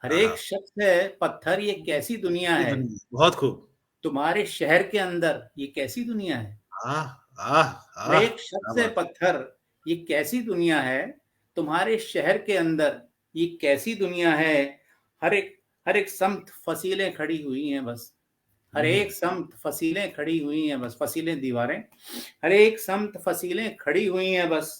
हर एक शख्स है पत्थर ये कैसी दुनिया है। बहुत खूब। तुम्हारे शहर के अंदर ये कैसी दुनिया है, हर एक शख्स है पत्थर ये कैसी दुनिया है। तुम्हारे शहर के अंदर ये कैसी दुनिया है। हर एक समत फसीलें खड़ी हुई हैं बस, हर एक समत फसीलें खड़ी हुई हैं बस, फसीलें दीवारें, हर एक समत फसीलें खड़ी हुई हैं बस।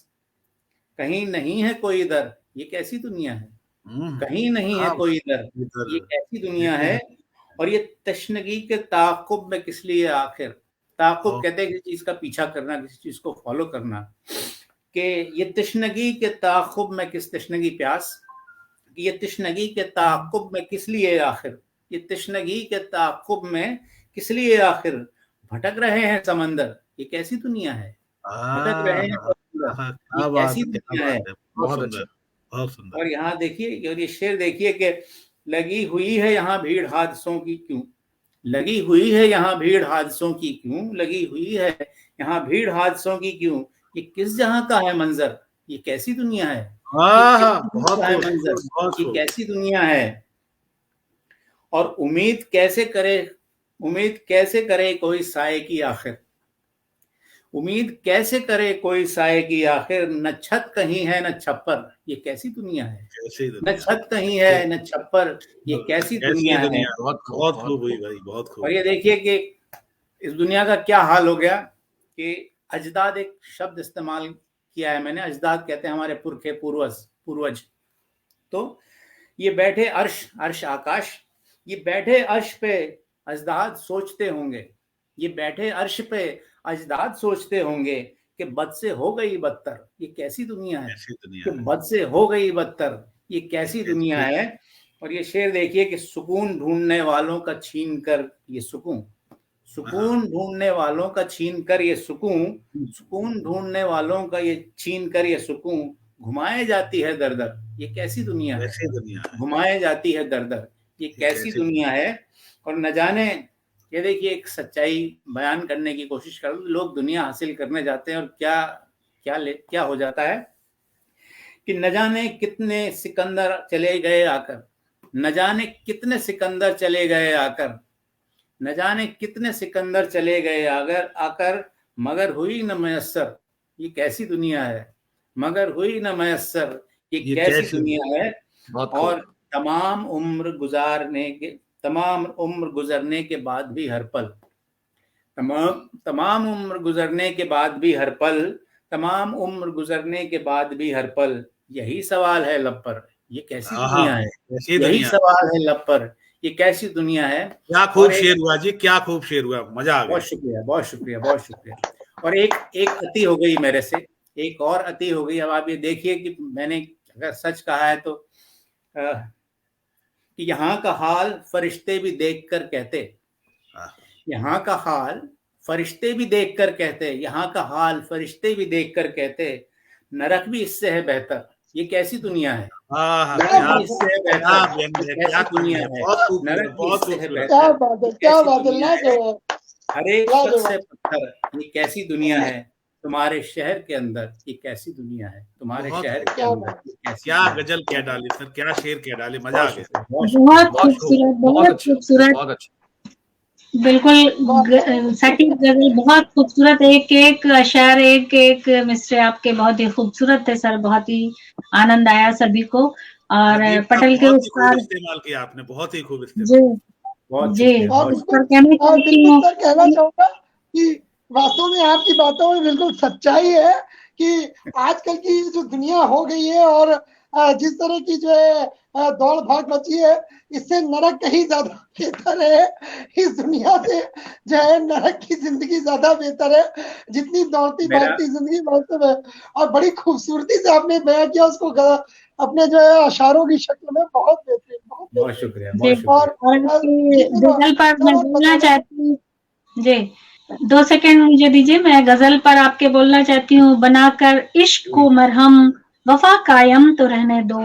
कहीं नहीं है कोई इधर ये कैसी दुनिया है, कहीं नहीं है कोई इधर ये कैसी दुनिया है। और ये तशनगी के ताक़ुब में किस लिए आखिर, ताक़ुब कहते हैं किसी चीज का पीछा करना, किसी चीज को फॉलो करना, कि ये तशनगी के ताक़ुब में किस तशनगी प्यास, ये तशनगी के ताक़ुब में किस लिए आखिर, ये तशनगी के ताक़ुब में किस लिए आखिर। भटक रहे हैं समंदर ये कैसी दुनिया है, भटक रहे हैं समंदर ये कैसी दुनिया है। बहुत सुंदर, बहुत सुंदर। और यहाँ देखिए, और ये शेर देखिए कि लगी हुई है यहाँ भीड़ हादसों की क्यों, लगी हुई है यहाँ भीड़ हादसों की क्यों, लगी हुई है यहाँ भीड़ हादसों की क्यों। ये किस जहां का है मंजर ये कैसी दुनिया है, बहुत मंजर ये कैसी दुनिया है। और उम्मीद कैसे करे कोई साए की आखिर, उम्मीद कैसे करे कोई साए की आखिर। न छत कहीं है न छप्पर ये कैसी दुनिया है, न छत कहीं है न छप्पर ये कैसी दुनिया है। बहुत खूब हुई भाई, बहुत खूब। और ये देखिए कि इस दुनिया का क्या हाल हो गया कि अजदाद एक शब्द इस्तेमाल किया है मैंने, अजदाद कहते हैं हमारे पुरखे पूर्वज। तो ये बैठे अर्श, अर्श आकाश, ये बैठे अर्श पे अजदाद सोचते होंगे, ये बैठे अर्श पे अजदाद सोचते होंगे कि बद से हो गई बदतर। ये कैसी दुनिया है कि बद से हो गई बदतर, ये कैसी दुनिया है। और ये शेर देखिए कि सुकून ढूंढने वालों का छीन कर ये सुकून, सुकून ढूंढने वालों का छीन कर ये सुकून, सुकून ढूंढने वालों का ये छीन कर ये सुकून, घुमाए जाती है दर दर। ये कैसी दुनिया है, घुमाए जाती है दर दर, ये कैसी दुनिया है। और न जाने, ये देखिए एक सच्चाई बयान करने की कोशिश कर, लोग दुनिया हासिल करने जाते हैं और क्या हो जाता है कि न जाने कितने सिकंदर चले गए आकर, न जाने कितने सिकंदर चले गए आकर, न जाने कितने सिकंदर चले गए आकर, मगर हुई न मैसर। ये कैसी दुनिया है, मगर हुई न मैसर, ये कैसी दुनिया है। और तमाम उम्र गुजरने के बाद भी हर पल, तमाम उम्र गुजरने के बाद भी हर पल, तमाम उम्र गुजरने के बाद भी हर पल, यही सवाल है लब पर। ये कैसी दुनिया है, यही सवाल है लब पर, ये कैसी दुनिया है। क्या खूब शेर हुआ जी, क्या खूब शेर हुआ, मजा आ गया। बहुत शुक्रिया, बहुत शुक्रिया, बहुत शुक्रिया। और एक अति हो गई मेरे से, एक और अति हो गई। अब आप ये देखिए कि मैंने अगर सच कहा है तो कि यहाँ का हाल फरिश्ते भी देखकर कहते, यहाँ का हाल फरिश्ते भी देखकर कहते, यहाँ का हाल फरिश्ते भी देखकर कहते, नरक भी इससे है बेहतर। ये कैसी दुनिया है, नरक भी इससे है बेहतर, कैसी दुनिया है, नरक भी इससे है बेहतर, क्या बात है, हर एक शख्स से पत्थर। ये कैसी दुनिया है तुम्हारे शहर के अंदर, ये कैसी दुनिया है तुम्हारे शहर के अंदर। क्या गजल क्या डाली सर, क्या शेर क्या डाली, मजा आ गया। बहुत खूबसूरत, बहुत खूबसूरत, बिल्कुल सटीक गजल, बहुत खूबसूरत। एक एक शेर, एक एक मिसरे आपके बहुत ही खूबसूरत थे सर, बहुत ही आनंद आया सभी को। और पटल के उस पार इस्तेमाल किया आपने, बहुत ही खूब इस्तेमाल जी। और कहना चाहूंगा कि वास्तव में आपकी बातों में बिल्कुल सच्चाई है कि आजकल की जो दुनिया हो गई है और जिस तरह की जो है दौड़ भाग मची है, इससे नरक कहीं ज्यादा बेहतर है। इस दुनिया से जो है नरक की जिंदगी ज्यादा बेहतर है, जितनी दौड़ती भागती जिंदगी वास्तव में। और बड़ी खूबसूरती से आपने बयां किया उसको अपने जो है अशारों की शक्ल में। बहुत बेहतरीन, बहुत शुक्रिया। और गजल पर मैं बोलना चाहती हूँ जी, 2 सेकंड मुझे दीजिए, मैं गजल पर आपके बोलना चाहती हूँ। बनाकर इश्क को मरहम वफा कायम तो रहने दो,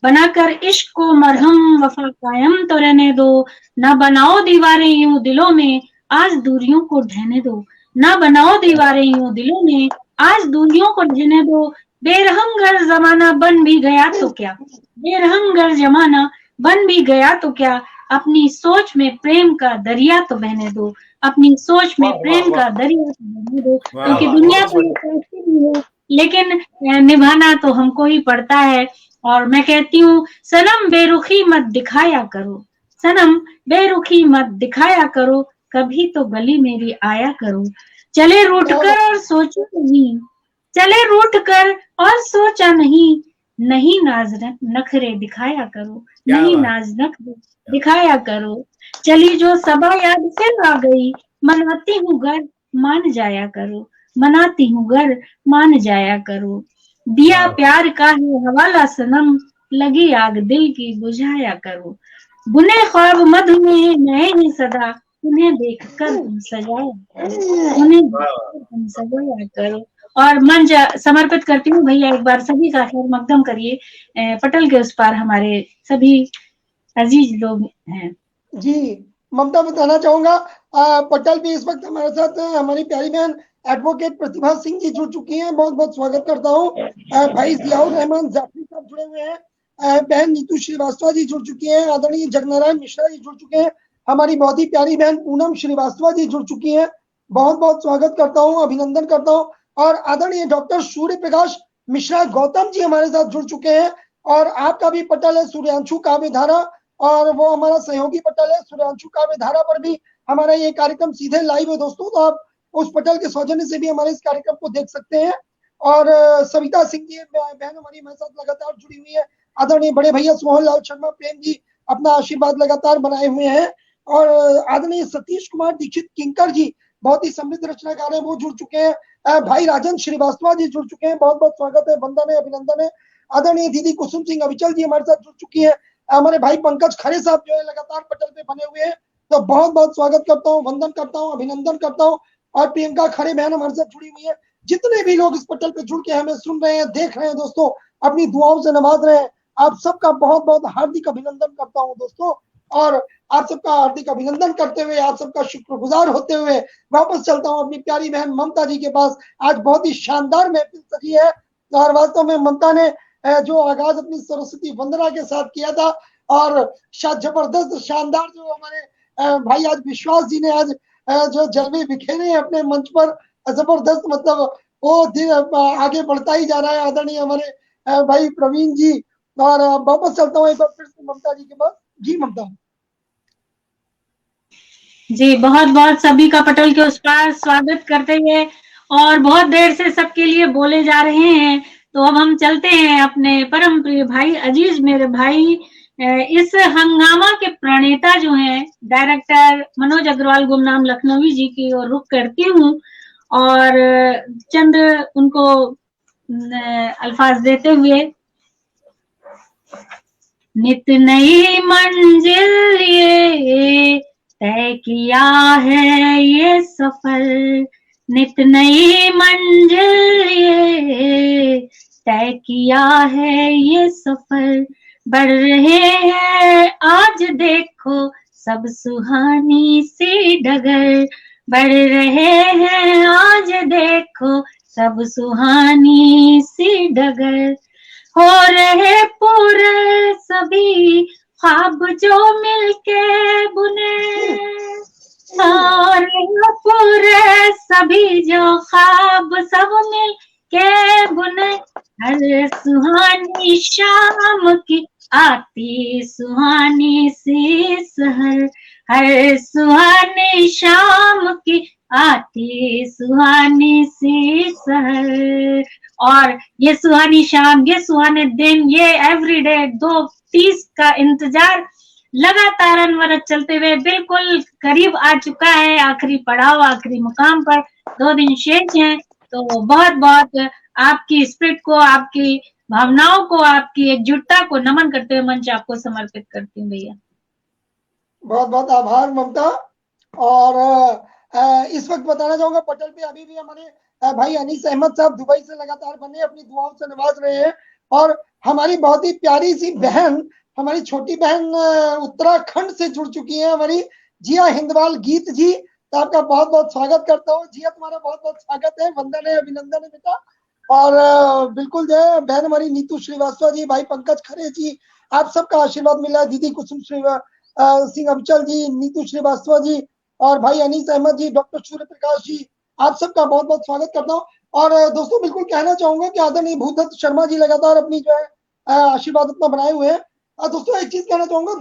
बनाकर इश्क को मरहम वफा कायम तो रहने दो, ना बनाओ दीवारें यूं दिलों में आज दूरियों को ढहने दो, ना बनाओ दीवारें यूं दिलों में आज दूरियों को ढहने दो। बेरहम गर जमाना बन भी गया तो क्या, बेरहम गर जमाना बन भी गया तो क्या, अपनी सोच में प्रेम का दरिया तो बहने दो, अपनी सोच में प्रेम का दरिया तो बहने दो। क्योंकि दुनिया तो कैसी भी हो, लेकिन निभाना तो हमको ही पड़ता है। और मैं कहती हूँ, सनम बेरुखी मत दिखाया करो, सनम बेरुखी मत दिखाया करो, कभी तो गली मेरी आया करो। चले रूठ कर और सोचो नहीं, चले रूठ कर और सोचा नहीं, नहीं नाज नखरे दिखाया करो, नहीं नाज नखरे दिखाया करो। चली जो सबा याद से आ गई, मनाती हूँ घर मान जाया करो, मनाती हूँ घर मान जाया करो। दिया प्यार का है हवाला सनम, लगी आग दिल की बुझाया करो। बुने ख्वाब मधु में नए हैं सदा, उन्हें देखकर तुम सजाया करो, उन्हें देखकर तुम सजाया करो। और मंच समर्पित करती हूँ भैया, एक बार सभी का खैर मकदम करिए। पटल के उस पार हमारे सभी अजीज लोग हैं जी। ममता बताना चाहूंगा, पटल भी इस वक्त हमारे साथ हमारी प्यारी बहन एडवोकेट प्रतिभा सिंह जी जुड़ चुकी हैं, बहुत बहुत स्वागत करता हूँ। भाई जियाउर रहमान जाफरी साहब जुड़े हुए हैं, बहन नीतू श्रीवास्तव जी जुड़ चुकी हैं, आदरणीय जगनारायण मिश्रा जी जुड़ चुके हैं, हमारी बहुत ही प्यारी बहन पूनम श्रीवास्तव जी जुड़ चुकी हैं, बहुत बहुत स्वागत करता हूँ, अभिनंदन करता हूँ। और आदरणीय डॉक्टर सूर्य प्रकाश मिश्रा गौतम जी हमारे साथ जुड़ चुके हैं। और आपका भी पटल है सूर्यांशु काव्य धारा, और वो हमारा सहयोगी पटल है सूर्यांशु काव्य धारा पर भी हमारा ये कार्यक्रम सीधे लाइव है दोस्तों, तो आप उस पटल के सौजन्य से भी हमारे इस कार्यक्रम को देख सकते हैं। और सविता सिंह जी बहन हमारी हमारे साथ लगातार जुड़ी हुई है, आदरणीय बड़े भैया सोहन लाल शर्मा प्रेम जी अपना आशीर्वाद लगातार बनाए हुए हैं, और आदरणीय सतीश कुमार दीक्षित किंकर जी बहुत ही समृद्ध रचनाकार है, वो जुड़ चुके हैं। भाई राजन श्रीवास्तव जी जुड़ चुके हैं, बहुत बहुत स्वागत है, वंदन है, अभिनंदन है। आदरणीय दीदी कुसुम सिंह अविचल जी हमारे साथ जुड़ चुकी है। हमारे भाई पंकज खरे साहब जो है लगातार पटल पे बने हुए हैं, तो बहुत बहुत स्वागत करता हूँ, वंदन करता हूँ, अभिनंदन करता हूँ। और प्रियंका खरे बहन हमारे साथ जुड़ी हुई है। जितने भी लोग इस पटल पे जुड़ के हमें सुन रहे हैं, देख रहे हैं दोस्तों, अपनी दुआओं से नवाज रहे हैं, आप सबका बहुत बहुत हार्दिक अभिनंदन करता हूँ दोस्तों। और आप सबका हार्दिक अभिनंदन करते हुए, आप सबका शुक्रगुजार होते हुए वापस चलता हूँ अपनी प्यारी बहन ममता जी के पास। आज बहुत ही शानदार महफिल सजी है, और वास्तव में ममता ने जो आगाज अपनी सरस्वती वंदना के साथ किया था, और जबरदस्त शानदार जो हमारे भाई आज विश्वास जी ने आज जो जलवे बिखेरे हैं अपने मंच पर, जबरदस्त, मतलब वो दिन आगे बढ़ता ही जा रहा है। आदरणीय हमारे भाई प्रवीण जी, और वापस चलता हूँ एक बार फिर से ममता जी के पास। जी ममता जी, बहुत बहुत सभी का पटल के उस पार स्वागत करते हुए, और बहुत देर से सबके लिए बोले जा रहे हैं, तो अब हम चलते हैं अपने परम प्रिय भाई अजीज मेरे भाई, इस हंगामा के प्रणेता जो हैं डायरेक्टर मनोज अग्रवाल गुमनाम लखनवी जी की ओर रुख करती हूँ, और चंद उनको अल्फाज देते हुए। नित नई मंजिल ये तय किया है ये सफर, नित नई मंजिल ये तय किया है ये सफर, बढ़ रहे हैं आज देखो सब सुहानी सी डगर, बढ़ रहे हैं आज देखो सब सुहानी सी डगर, हो रहे पूरे सभी ख्वाब जो मिलके बुने, और पूरे सभी जो ख्वाब सब मिलके बुने, हर सुहानी शाम की आती सुहानी सी सहर, हर सुहानी शाम की आती सुहानी सी सहर। और ये सुहानी शाम, ये सुहाने दिन, ये एवरीडे 2:30 का इंतजार लगातार अनवरत चलते हुए बिल्कुल करीब आ चुका है, आखिरी पड़ाव, आखिरी मुकाम पर 2 दिन शेष हैं। तो बहुत बहुत आपकी स्पिरिट को, आपकी भावनाओं को, आपकी एकजुटता को नमन करते हुए मंच आपको समर्पित करती हूँ भैया। बहुत बहुत आभार ममता। और इस वक्त बताना चाहूंगा पटल पे अभी भी हमारे भाई अनीस अहमद साहब दुबई से लगातार बने अपनी दुआओं से नवाज रहे हैं, और हमारी बहुत ही प्यारी सी बहन, हमारी छोटी बहन उत्तराखंड से जुड़ चुकी है, हमारी जिया हिंदवाल गीत जी। तो आपका बहुत बहुत स्वागत करता हूँ जिया, तुम्हारा बहुत बहुत स्वागत है, वंदन है, अभिनंदन है बेटा। और बिल्कुल जो है बहन हमारी नीतू श्रीवास्तव जी, भाई पंकज खरे जी, आप सबका आशीर्वाद मिला, दीदी कुसुम सिंह अविचल जी, नीतू श्रीवास्तव जी, और भाई अनीस अहमद जी, डॉक्टर सूर्य प्रकाश जी, आप सबका बहुत बहुत स्वागत करता हूँ। और दोस्तों बिल्कुल कहना चाहूंगा कि आदरणीय भूदत्त शर्मा जी लगातार अपनी जो है आशीर्वाद अपना बनाए हुए हैं। दोस्तों एक चीज कहना चाहूंगा,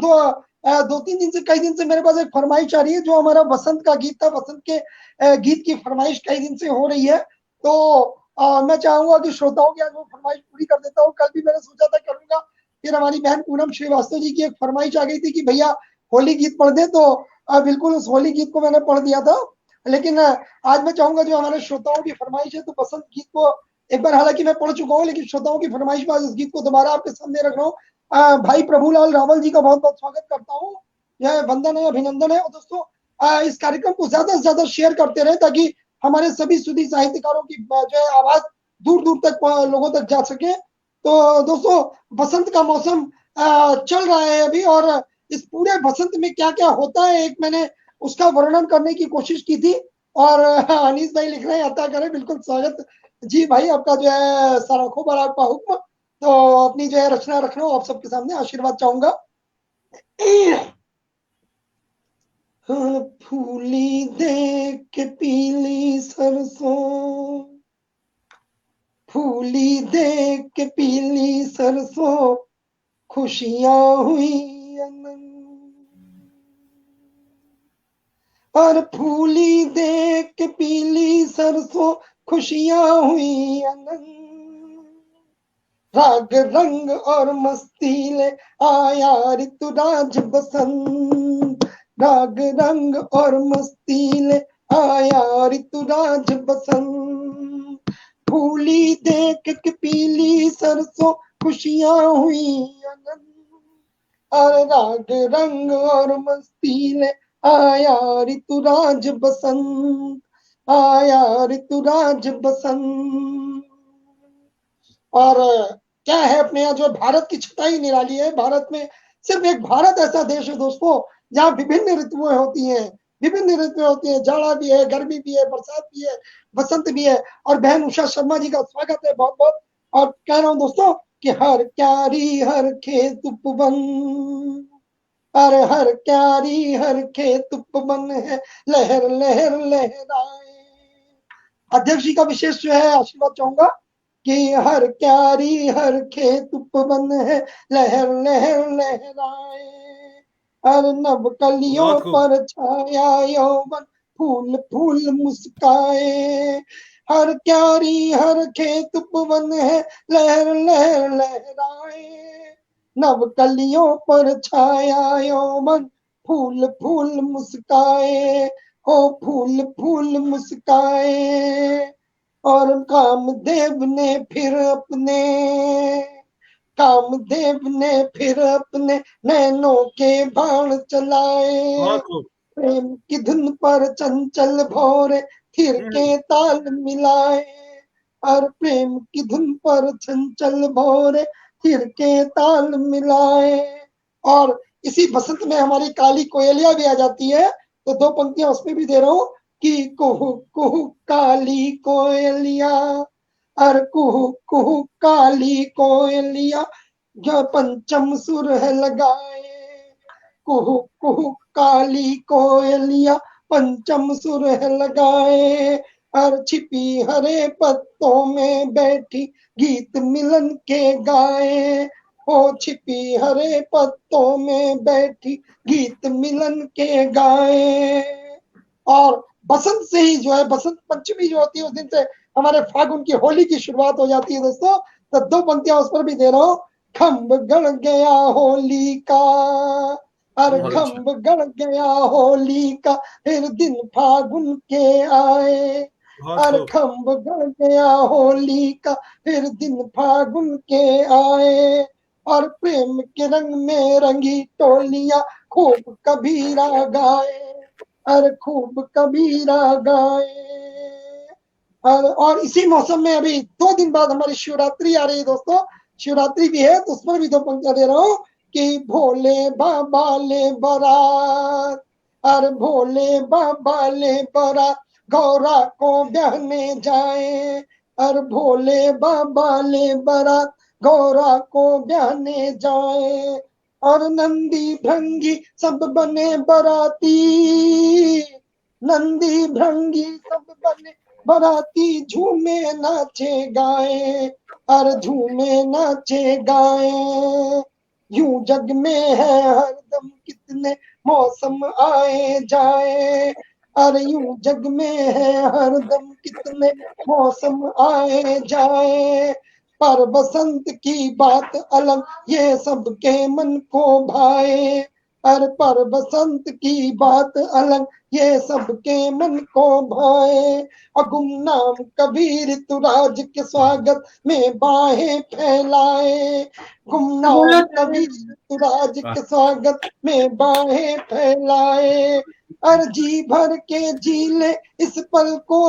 2-3 दिन से, कई दिन से मेरे पास एक फरमाइश आ रही है, जो हमारा वसंत का गीत था, वसंत के गीत की फरमाइश कई दिन से हो रही है। तो मैं चाहूंगा कि श्रोताओं की आज वो फरमाइश पूरी कर देता हूँ। कल भी मैंने सोचा था करूंगा, फिर हमारी बहन पूनम श्रीवास्तव जी की एक फरमाइश आ गई थी कि भैया होली गीत पढ़ दे, तो बिल्कुल उस होली गीत को मैंने पढ़ दिया था। लेकिन आज मैं चाहूंगा जो हमारे श्रोताओं की फरमाइश है, तो बसंत गीत को एक बार हालांकि मैं पढ़ चुका हूँ, लेकिन श्रोताओं की फरमाइश में आज इस गीत को दोबारा आपके सामने रख रहा हूँ। भाई प्रभुलाल रावल जी का बहुत बहुत स्वागत करता हूँ, यह वंदन है, अभिनंदन है। और दोस्तों इस कार्यक्रम को ज्यादा से ज्यादा शेयर करते रहे, ताकि हमारे सभी सुधी साहित्यकारों की जो है आवाज दूर दूर तक लोगों तक जा सके। तो दोस्तों बसंत का मौसम चल रहा है अभी, और इस पूरे बसंत में क्या क्या होता है, एक मैंने उसका वर्णन करने की कोशिश की थी। और अनीस भाई लिख रहे हैं अता करें, बिल्कुल स्वागत जी भाई आपका, जो है सराखों पर आपका हुक्म। तो अपनी जो है रचना रख रहा हूँ आप सबके सामने, आशीर्वाद चाहूंगा। फूली देख के पीली सरसों, फूली देख के पीली सरसों, खुशियां हुई अनंत, और फूली देख के पीली सरसों, खुशियां हुई अनंत, राग रंग और मस्ती ले आया ऋतुराज बसंत, राग रंग और मस्ती ले आया ऋतुराज बसंत, फूली देख के पीली सरसों खुशियां हुई अनंत, और राग रंग और मस्ती ले आया ऋतुराज बसंत, आया ऋतुराज बसंत। और क्या है अपने यहाँ जो भारत की छटाई निराली है। भारत में सिर्फ एक भारत ऐसा देश है दोस्तों जहाँ विभिन्न ऋतुएं होती हैं, विभिन्न ऋतुएं होती हैं, जाड़ा भी है, गर्मी भी है, बरसात भी है, बसंत भी है। और बहन उषा शर्मा जी का स्वागत है बहुत बहुत। और कह रहा हूँ दोस्तों कि हर क्यारी हर खेत उपवन, अरे हर क्यारी हर खेत उपवन है, लहर लहर लहराए। अध्यक्ष जी का विशेष जो है आशीर्वाद चाहूंगा कि हर क्यारी हर खेत उपवन है, लहर लहर लहराए, हर नव कलियों पर छाया यौवन, फूल फूल मुस्काए। हर क्यारी हर खेत उपवन है, लहर लहर लहराए, नव कलियों पर छाया यौवन, फूल फूल मुस्काए, ओ फूल फूल मुस्काए। और कामदेव ने फिर अपने नैनों के बाण चलाए, प्रेम की धुन पर चंचल भौरे थिर के ताल मिलाए, और प्रेम की धुन पर चंचल भौरे थिर के ताल मिलाए। और इसी बसंत में हमारी काली कोयलिया भी आ जाती है, तो दो पंक्तियां उसमें भी दे रहा हूँ कि कुहू कुहू काली कोयलिया, और कुहू कुहू काली कोयलिया जो पंचम सुर है लगाए, कुहू कुहू काली कोयलिया पंचम सुर है लगाए, और छिपी हरे पत्तों में बैठी गीत मिलन के गाए, ओ छिपी हरे पत्तों में बैठी गीत मिलन के गाए। और बसंत से ही जो है बसंत पंचमी जो होती है उस दिन से हमारे फागुन की होली की शुरुआत हो जाती है दोस्तों। तो दो पंक्तियां उस पर भी दे रहा हूँ। खम्ब गड़ गया होली का, और खम्ब गड़ गया होली का, फिर दिन फागुन के आए, और खम्ब गड़ गया होली का, फिर दिन फागुन के आए, और प्रेम के रंग में रंगी टोलियां खूब कबीरा गाए, और खूब कबीरा गाए। और इसी मौसम में अभी 2 दिन बाद हमारी शिवरात्रि आ रही है दोस्तों। शिवरात्रि भी है तो उस पर भी 2 पंक्तियां दे रहा हूँ कि भोले बाबा ले बारात, और भोले बाबा ले बारात गौरा को ब्याहने जाए, और भोले बाबा ले बारात गौरा को ब्याहने जाए, और नंदी भृंगी सब बने बराती, नंदी भृंगी सब बने बराती, झूमे नाचे गाए, और झूमे नाचे गाए। यूं जग में है हरदम कितने मौसम आए जाए, और यूं जग में है हरदम कितने मौसम आए जाए, पर बसंत की बात अलग ये सबके मन को भाए, पर बसंत की बात अलग ये सबके मन को भाए। और गुमनाम कबीर ऋतुराज के स्वागत में बाहें फैलाए, गुमनाम कबीर ऋतुराज के स्वागत में बाहें फैलाए, और जी भर के जी ले इस पल को,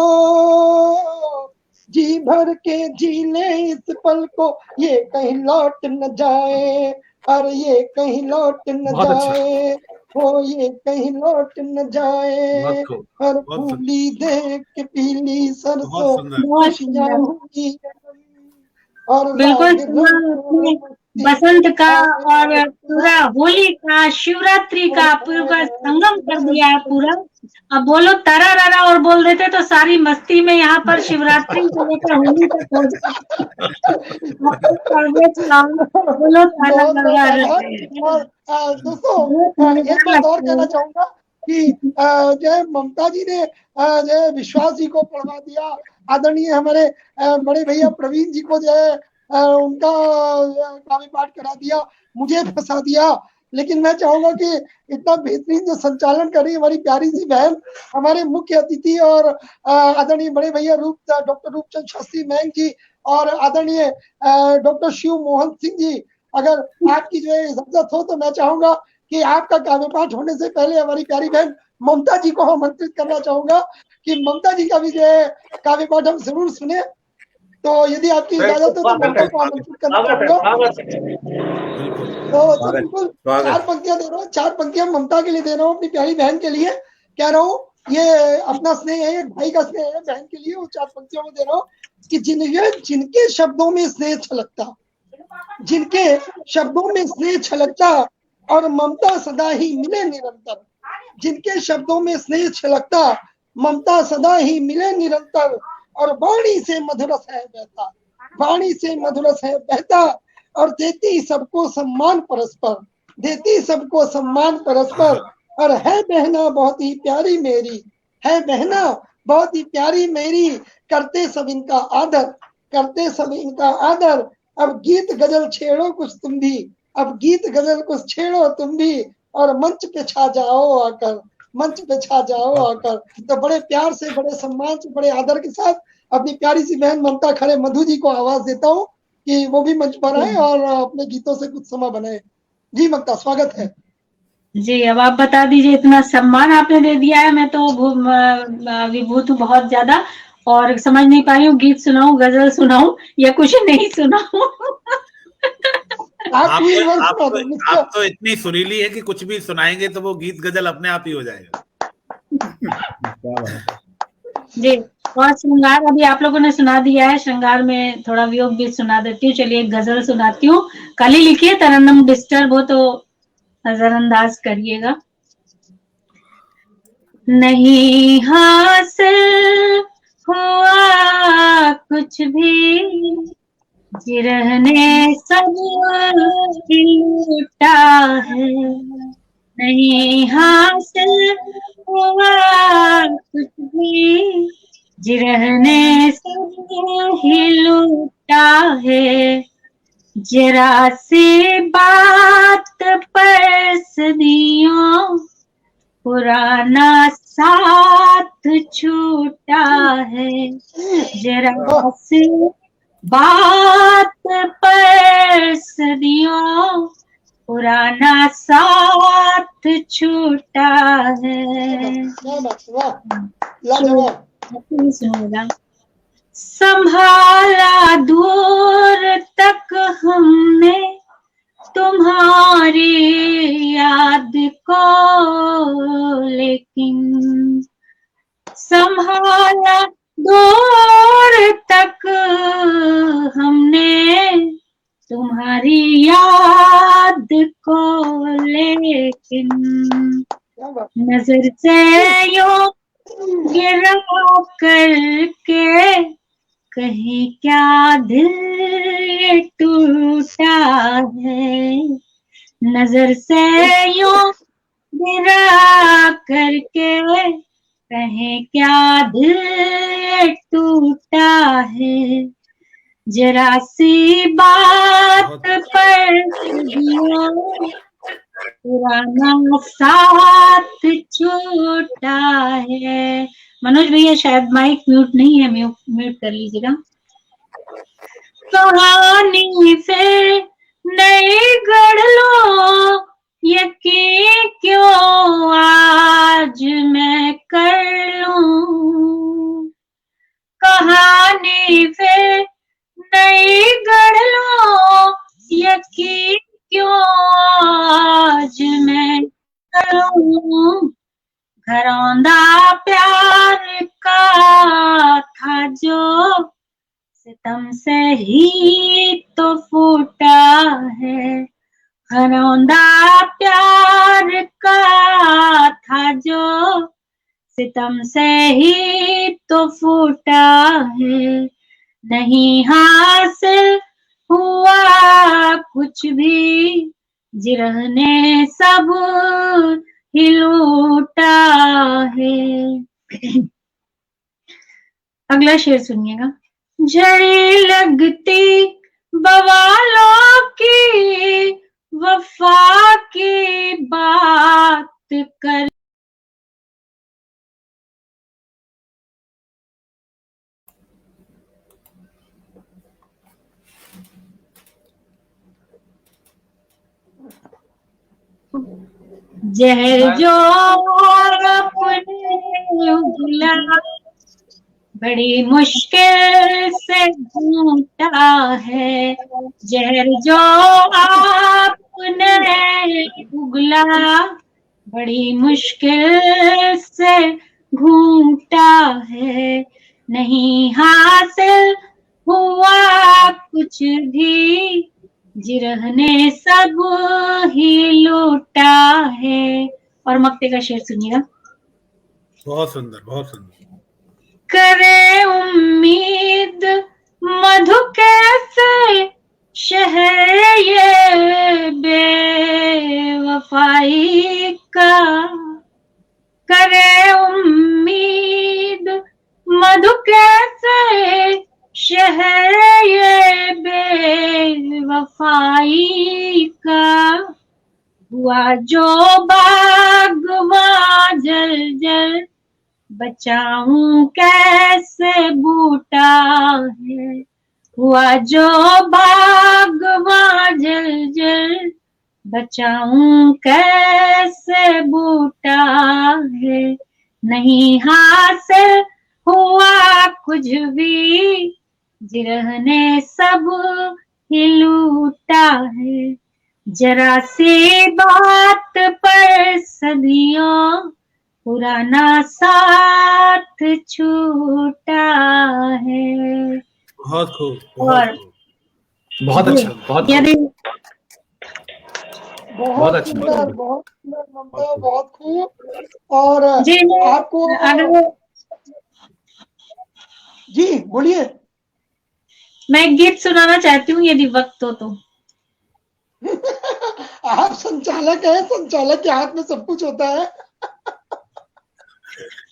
जी भर के जी ले इस पल को, ये कहीं लौट न जाए, और ये कहीं लौट न जाए, वो ये कहीं लौट न जाए, और फूली देख के पीली सरसों खुशियां हुई। और बिल्कुल बसंत का और पूरा होली का शिवरात्रि का पूरा संगम कर दिया है पूरा। अब बोलो तारा रारा और बोल देते तो सारी मस्ती में यहाँ पर शिवरात्रि से लेकर होली तक हो बोलो तारा रारा। दोस्तों एक बात और कहना चाहूंगा कि जो ममता जी ने जो विश्वास जी को पढ़वा दिया, आदरणीय हमारे बड़े भैया प्रवीण जी को जो है उनका काव्य पाठ करा दिया, मुझे फंसा दिया। लेकिन मैं चाहूंगा कि इतना बेहतरीन जो संचालन कर रही हमारी प्यारी सी बहन, हमारे मुख्य अतिथि और आदरणीय बड़े भैया डॉक्टर रूपचंद शास्त्री मैंग जी और आदरणीय डॉक्टर शिव मोहन सिंह जी, अगर आपकी जो है इजाजत हो तो मैं चाहूंगा कि आपका काव्य पाठ होने से पहले हमारी प्यारी बहन ममता जी को आमंत्रित करना चाहूंगा कि ममता जी का भी जो है काव्य पाठ हम जरूर सुने। तो यदि आपकी इजाजत हो तो ममता को आमंत्रित करना चाहूंगा। तो बिल्कुल 4 पंक्तियां दे रहा हूँ, 4 पंक्तियां ममता के लिए दे रहा हूँ, अपनी प्यारी बहन के लिए कह रहा हूँ। ये अपना स्नेह है, भाई का स्नेह है बहन के लिए, वो 4 पंक्तियों में दे रहा हूँ कि जिनके शब्दों में स्नेह छलकता, जिनके शब्दों में स्नेह छलकता और ममता सदा ही मिले निरंतर, जिनके शब्दों में स्नेह छलकता, ममता सदा ही मिले निरंतर, और वाणी से मधुरस है बहता, वाणी से मधुरस है बहता, और देती सबको सम्मान परस्पर, देती सबको सम्मान परस्पर, और है बहना बहुत ही प्यारी मेरी, है बहना बहुत ही प्यारी मेरी, करते सब इनका आदर, करते सब इनका आदर। अब गीत गजल छेड़ो कुछ तुम भी, अब गीत गजल कुछ छेड़ो तुम भी, और मंच पे छा जाओ आकर, मंच पे छा जाओ आकर। तो बड़े प्यार से, बड़े सम्मान से, बड़े आदर के साथ अपनी प्यारी सी बहन ममता खड़े मधु जी को आवाज देता हूँ कि वो भी मंच पर आए और अपने गीतों से कुछ समय बनाए। जी ममता, स्वागत है। जी, अब आप बता दीजिए, इतना सम्मान आपने दे दिया है, मैं तो विभूत हूँ बहुत ज्यादा, और समझ नहीं पा रही हूँ गीत सुनाऊं, गजल सुनाऊं या कुछ नहीं सुनाऊं। आप तो इतनी सुरीली है कि कुछ भी सुनाएंगे तो वो गीत गजल अपने आप ही हो जाएगा। जी, और श्रृंगार अभी आप लोगों ने सुना दिया है, श्रृंगार में थोड़ा वियोग भी सुना देती हूँ। चलिए एक गजल सुनाती हूँ, कल ही लिखी है, तरन्नुम डिस्टर्ब हो तो नजरअंदाज करिएगा। नहीं हासिल हुआ कुछ भी, जिरहने सब लूटा है, नहीं हासिल हुआ कुछ भी, जिरहने सब ही लूटा है, जरा सी बात पर सदियों पुराना साथ छूटा है, जरा सी बात पर सदियों पुराना साथ छूटा है। संभाला दूर तक हमने तुम्हारी याद को, लेकिन संभाला दूर तक हमने तुम्हारी याद को, लेकिन नजर से यूं गिरा करके कहीं क्या दिल टूटा है, नजर से यूं गिरा करके कहीं क्या दिल टूटा है, जरा सी बात पर पुराना साथ छूटा है। मनोज भैया शायद माइक म्यूट नहीं है, म्यूट कर लीजिएगा। कहानी फिर नई गढ़ लो, यकीन क्यों आज मैं कर लूं, कहानी फिर नई गढ़ लो, यकीन क्यों आज मैं करूं, घरौंदा प्यार का था जो सितम से ही तो फूटा है, घरौंदा प्यार का था जो सितम से ही तो फूटा है, नहीं हासिल हुआ कुछ भी, जिरहने सब ही लूटा है। अगला शेर सुनिएगा। झड़ी लगती बवालों की वफा की बात कर। जहर जो अपने उगला बड़ी मुश्किल से ढूंढता है। जहर जो आपने उगला बड़ी मुश्किल से घूमता है। नहीं हासिल हुआ कुछ भी, जिरह ने सब ही लूटा है। और मक्ते का शेर सुनिएगा। बहुत सुंदर, बहुत सुंदर। करे उम्मीद मधु कैसे शहर ये बेवफाई का। करे उम्मीद मधु कैसे शहर ये बेवफाई का। हुआ जो बागवां जल जल बचाऊं कैसे बूटा है। हुआ जो बागवां जल जल बचाऊं कैसे बूटा है। नहीं हासिल हुआ कुछ भी, जिरह ने सब ही लूटा है। जरा सी बात पर सदियों पुराना साथ छूटा है। बहुत खूब, और बहुत अच्छा, बहुत यदि बहुत सुंदर, बहुत सुंदर ममता, बहुत खूब। और जी आपको अगर जी बोलिए। मैं एक गीत सुनाना चाहती हूँ यदि वक्त हो तो। आप संचालक हैं, संचालक के हाथ में सब कुछ होता है।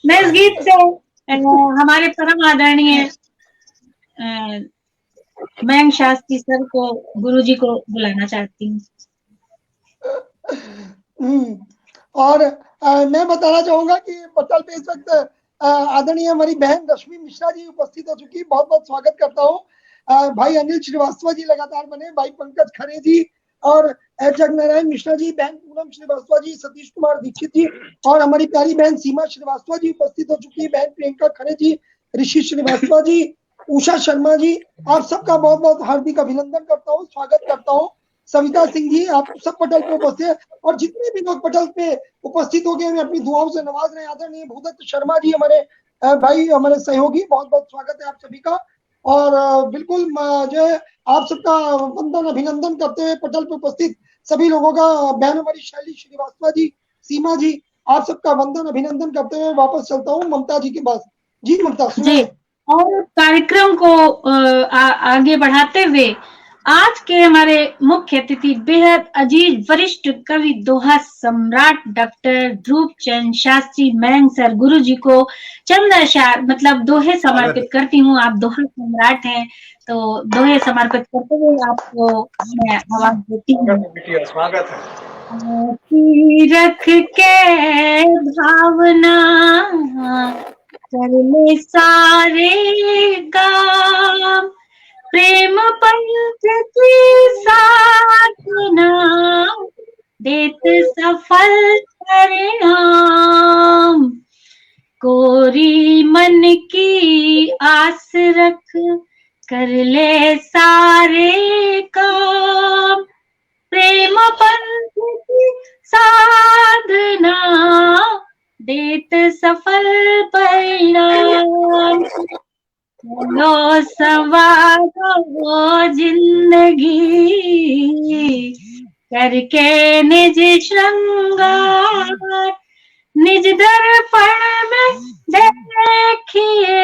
मैं इस गीत से हमारे परम आदरणीय मयंक शास्त्री सर को, गुरुजी को बुलाना चाहती हूँ। और मैं बताना चाहूंगा कि पटल पे इस वक्त आदरणीय हमारी बहन रश्मि मिश्रा जी उपस्थित हो चुकी। बहुत बहुत स्वागत करता हूँ। भाई अनिल श्रीवास्तव जी लगातार बने, भाई पंकज खरे जी और जगनारायण मिश्रा जी, बहन पूनम श्रीवास्तव जी, सतीश कुमार दीक्षित जी और हमारी प्यारी बहन सीमा श्रीवास्तव जी उपस्थित हो चुकी है। बहन प्रियंका खरे जी, ऋषि श्रीवास्तव जी, उषा शर्मा जी, आप सबका बहुत बहुत हार्दिक अभिनंदन करता हूँ, स्वागत करता हूँ। सविता सिंह जी, आप सब पटल पे उपस्थित है और जितने भी लोग पटल पे उपस्थित हो गए हमें अपनी दुआओं से नवाज रहे हैं। आदरणीय भूदत्त शर्मा जी हमारे भाई, हमारे सहयोगी, बहुत बहुत स्वागत है आप सभी का। और बिल्कुल जो है आप सबका वंदन अभिनंदन करते हुए पटल पे उपस्थित सभी लोगों का, बहन हमारी शैली श्रीवास्तव जी, सीमा जी, आप सबका वंदन अभिनंदन करते हुए वापस चलता हूँ ममता जी के पास। जी ममता जी, और कार्यक्रम को आगे बढ़ाते हुए आज के हमारे मुख्य अतिथि बेहद अजीज वरिष्ठ कवि दोहा सम्राट डॉक्टर ध्रुव चंद शास्त्री मयंक सर गुरु जी को चंद अशआर मतलब दोहे समर्पित करती हूँ। आप दोहा सम्राट हैं तो दोहे समर्पित करते हुए आपको मैं आवाज देती हूँ। स्वागत है। रख के भावना कर ले सारे काम, प्रेम पंथ की साधना देत सफल परिणाम। कोरी मन की आस रख कर ले सारे काम, प्रेम पंथ की साधना देत सफल परिणाम। लो संवारो जिंदगी करके निज श्रृंगार, निज दर्पण में देखिए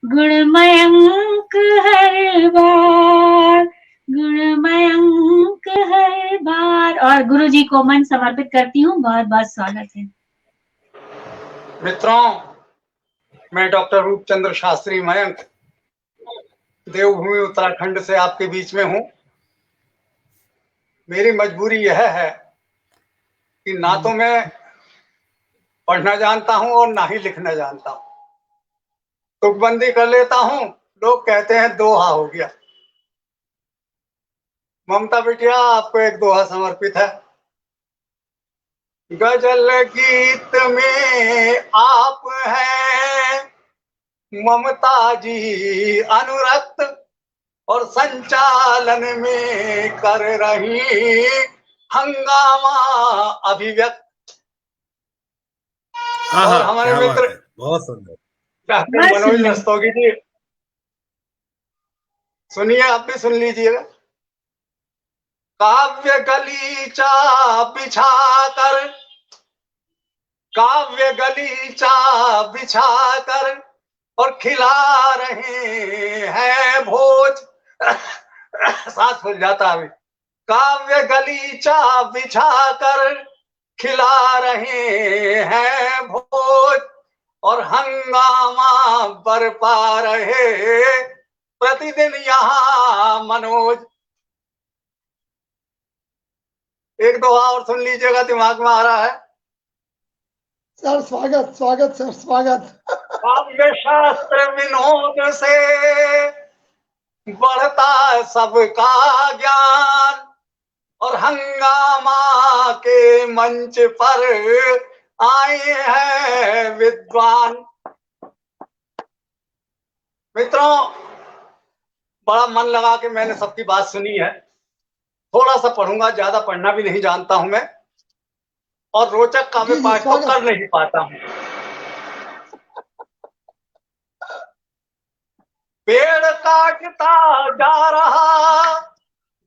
गुणमयंक हर बार, गुणमयंक हर बार। और गुरु जी को मन समर्पित करती हूँ। बहुत बहुत स्वागत है मित्रों, मैं डॉक्टर रूपचंद्र शास्त्री मयंक देवभूमि उत्तराखंड से आपके बीच में हूं। मेरी मजबूरी यह है कि ना तो मैं पढ़ना जानता हूं और ना ही लिखना जानता हूं। तुकबंदी कर लेता हूं, लोग कहते हैं दोहा हो गया। ममता बिटिया, आपको एक दोहा समर्पित है। गजल गीत में आप हैं ममता जी अनुरक्त, और संचालन में कर रही हंगामा अभिव्यक्त। और हमारे मित्र बहुत सुंदर डॉक्टर मनोज रस्तोगी जी, सुनिए, आप भी सुन लीजिएगा। काव्य गलीचा बिछाकर, काव्य गलीचा बिछाकर और खिला रहे हैं भोज। सांस फूल जाता अभी। काव्य गलीचा बिछाकर खिला रहे हैं भोज, और हंगामा बरपा रहे प्रतिदिन यहाँ मनोज। एक दो और सुन लीजिएगा, दिमाग में आ रहा है। सर स्वागत, स्वागत सर, स्वागत। काव्य शास्त्र विनोद से बढ़ता सबका ज्ञान, और हंगामा के मंच पर आए हैं विद्वान। मित्रों, बड़ा मन लगा के मैंने सबकी बात सुनी है। थोड़ा सा पढ़ूंगा, ज्यादा पढ़ना भी नहीं जानता हूं मैं, और रोचक काव्य पाठ तो कर नहीं पाता हूं। पेड़ काटता जा रहा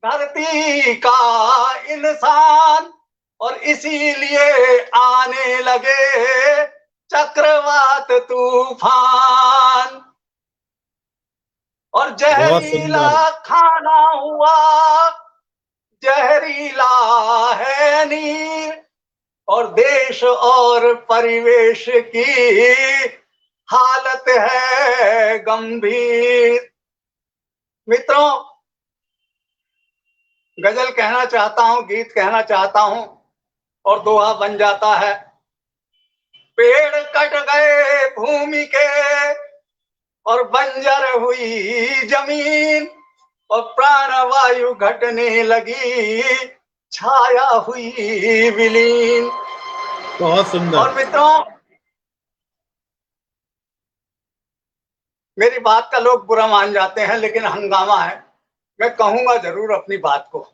धरती का इंसान, और इसीलिए आने लगे चक्रवात तूफान। और जहरीला खाना हुआ, जहरीला है नीर, और देश और परिवेश की हालत है गंभीर। मित्रों, गजल कहना चाहता हूं, गीत कहना चाहता हूं, और दोहा बन जाता है। पेड़ कट गए भूमि के और बंजर हुई जमीन, और प्राणवायु घटने लगी, छाया हुई विलीन। बहुत सुंदर। और मित्रों, मेरी बात का लोग बुरा मान जाते हैं, लेकिन हंगामा है, मैं कहूंगा जरूर अपनी बात को।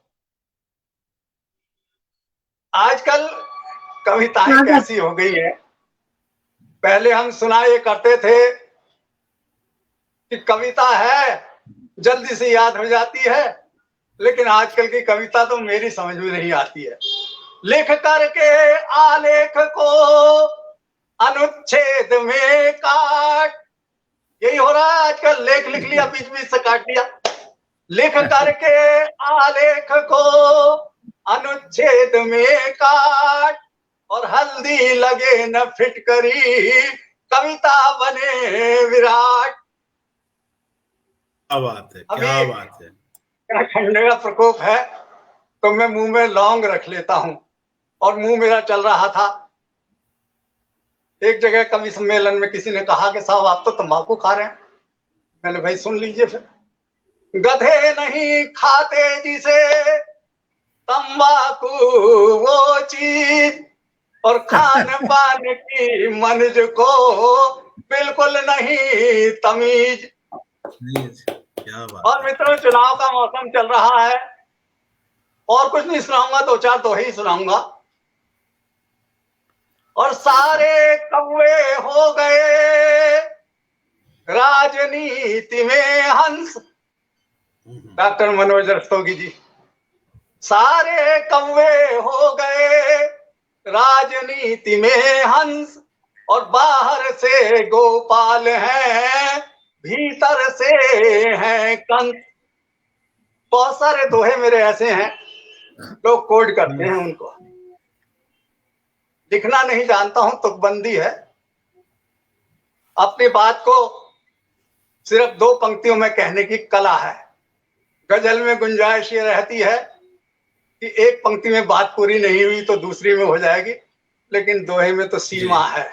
आजकल कविताएं कैसी हो गई है। पहले हम सुनाए करते थे कि कविता है, जल्दी से याद हो जाती है, लेकिन आजकल की कविता तो मेरी समझ में नहीं आती है। लिख करके आलेख को अनुच्छेद में काट, यही हो रहा है आजकल। लेख लिख लिया, बीच बीच से काट लिया। लिख करके आलेख को अनुच्छेद में काट, और हल्दी लगे न फिटकरी, कविता बने विराट। क्या बात है, क्या बात है। ठंडे का प्रकोप है तो मैं मुंह में लौंग रख लेता हूं, और मुंह मेरा चल रहा था। एक जगह कवि सम्मेलन में किसी ने कहा कि साहब आप तो तंबाकू खा रहे हैं। मैंने भाई सुन लीजिए फिर। गधे नहीं खाते जिसे तंबाकू वो चीज, और खान पान की मनज को बिल्कुल नहीं तमीज। क्या बात। और मित्रों, चुनाव का मौसम चल रहा है, और कुछ नहीं सुनाऊंगा, दो चार दोहे ही सुनाऊंगा। और सारे कौवे हो गए राजनीति में हंस। डॉक्टर मनोज रस्तोगी जी, सारे कौवे हो गए राजनीति में हंस, और बाहर से गोपाल हैं, भीतर से हैं कंस। बहुत सारे दोहे मेरे ऐसे हैं, लोग कोड करते हैं उनको। लिखना नहीं जानता हूं, तुकबंदी है। अपनी बात को सिर्फ 2 पंक्तियों में कहने की कला है। गजल में गुंजाइश ये रहती है कि एक पंक्ति में बात पूरी नहीं हुई तो दूसरी में हो जाएगी, लेकिन दोहे में तो सीमा है।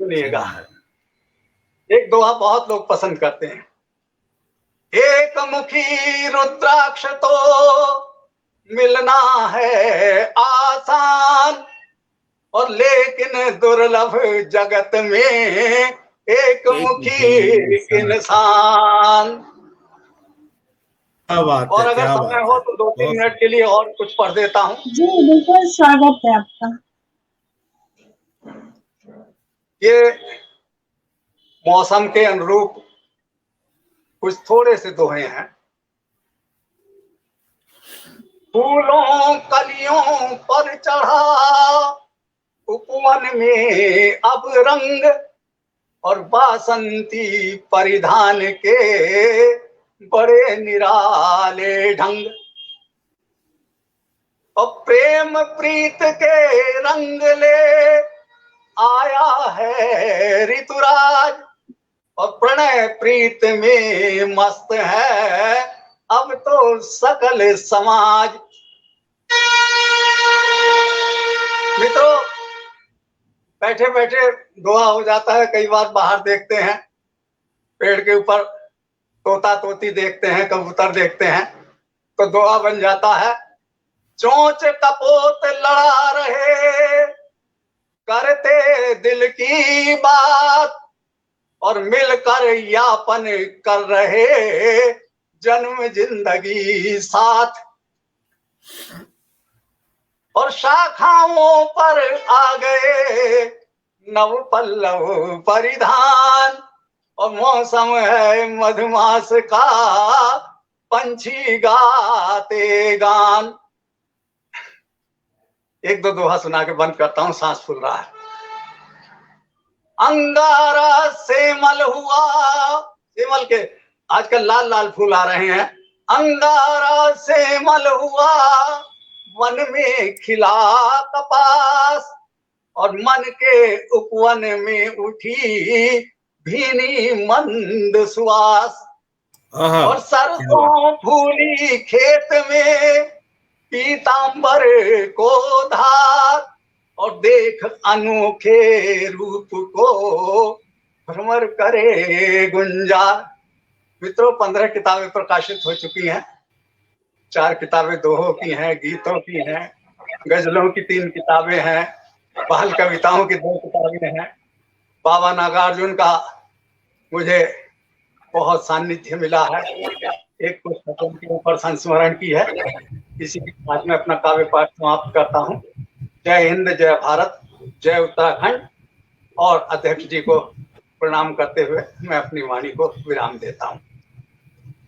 सुनिएगा, एक दोहा बहुत लोग पसंद करते हैं। एक मुखी रुद्राक्ष तो मिलना है आसान, और लेकिन दुर्लभ जगत में एक मुखी इंसान। क्या बात और है, अगर क्या समय बात हो है। तो 2-3 मिनट के लिए और कुछ पढ़ देता हूँ। जी बिल्कुल, स्वागत है आपका। ये मौसम के अनुरूप कुछ थोड़े से दोहे हैं। फूलों कलियों पर चढ़ा उपवन में अब रंग, और बासंती परिधान के बड़े निराले ढंग। और प्रेम प्रीत के रंग ले आया है ऋतुराज, और प्रणय प्रीत में मस्त है अब तो सकल समाज। मित्रों, बैठे बैठे दोहा हो जाता है। कई बार बाहर देखते हैं, पेड़ के ऊपर तोता तोती देखते हैं, कबूतर देखते हैं, तो दोहा बन जाता है। चोंच कपोत लड़ा रहे करते दिल की बात, और मिलकर यापन कर रहे जन्म जिंदगी साथ। और शाखाओं पर आ गए नव पल्लव परिधान, और मौसम है मधुमास का पंछी गाते गान। एक दो दोहा सुना के बंद करता हूं, सांस फूल रहा है। अंगारा सेमल हुआ, सेमल के आजकल लाल लाल फूल आ रहे हैं। अंगारा सेमल हुआ वन में खिला कपास, और मन के उपवन में उठी भीनी मंद सुवास। और सरसों फूली खेत में पीतांबर को धार, और देख अनोखे रूप को भ्रमर करे गुंजार। मित्रों, 15 किताबें प्रकाशित हो चुकी हैं। 4 किताबें दोहों की हैं, गीतों की हैं, गजलों की 3 किताबें हैं, बाल कविताओं की 2 किताबें हैं। बाबा नागार्जुन का मुझे बहुत सानिध्य मिला है। एक पुस्तकों के ऊपर संस्मरण की है। इसी के साथ में अपना काव्य पाठ समाप्त करता हूँ। जय हिंद, जय भारत, जय उत्तराखंड। और अध्यक्ष जी को प्रणाम करते हुए मैं अपनी वाणी को विराम देता हूँ।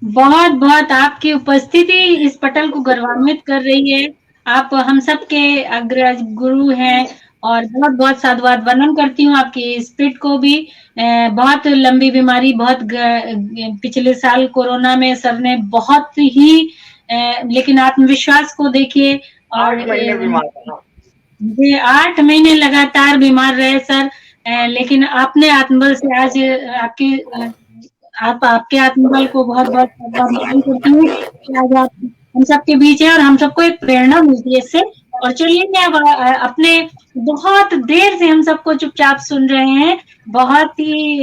बहुत बहुत आपकी उपस्थिति इस पटल को गौरवान्वित कर रही है। आप हम सब के अग्रज गुरु हैं, और बहुत बहुत साधुवाद वर्णन करती हूँ आपकी स्पिरिट को भी। बहुत लंबी बीमारी, बहुत पिछले साल कोरोना में सर ने बहुत ही लेकिन आत्मविश्वास को देखिए। और 8 महीने बीमार था। जी, 8 महीने लगातार बीमार रहे सर, लेकिन आपने आत्मबल से आज आपके आत्मबल को बहुत बहुत धन्यवाद करती हूँ कि आज आप हम सबके बीच है, और हम सबको एक प्रेरणा मिलती है इससे। और चलिए, मैं अब अपने बहुत देर से हम सबको चुपचाप सुन रहे हैं, बहुत ही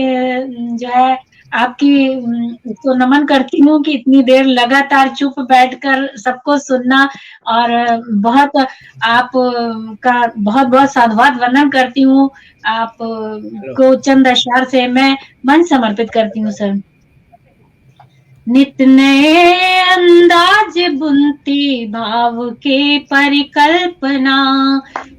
जो है आपकी उसको नमन करती हूँ कि इतनी देर लगातार चुप बैठकर सबको सुनना। और बहुत आप का बहुत बहुत साधुवाद वर्णन करती हूँ। आप को चंद अशआर से मैं मन समर्पित करती हूँ सर। नित नए अंदाज बुनती भाव के परिकल्पना,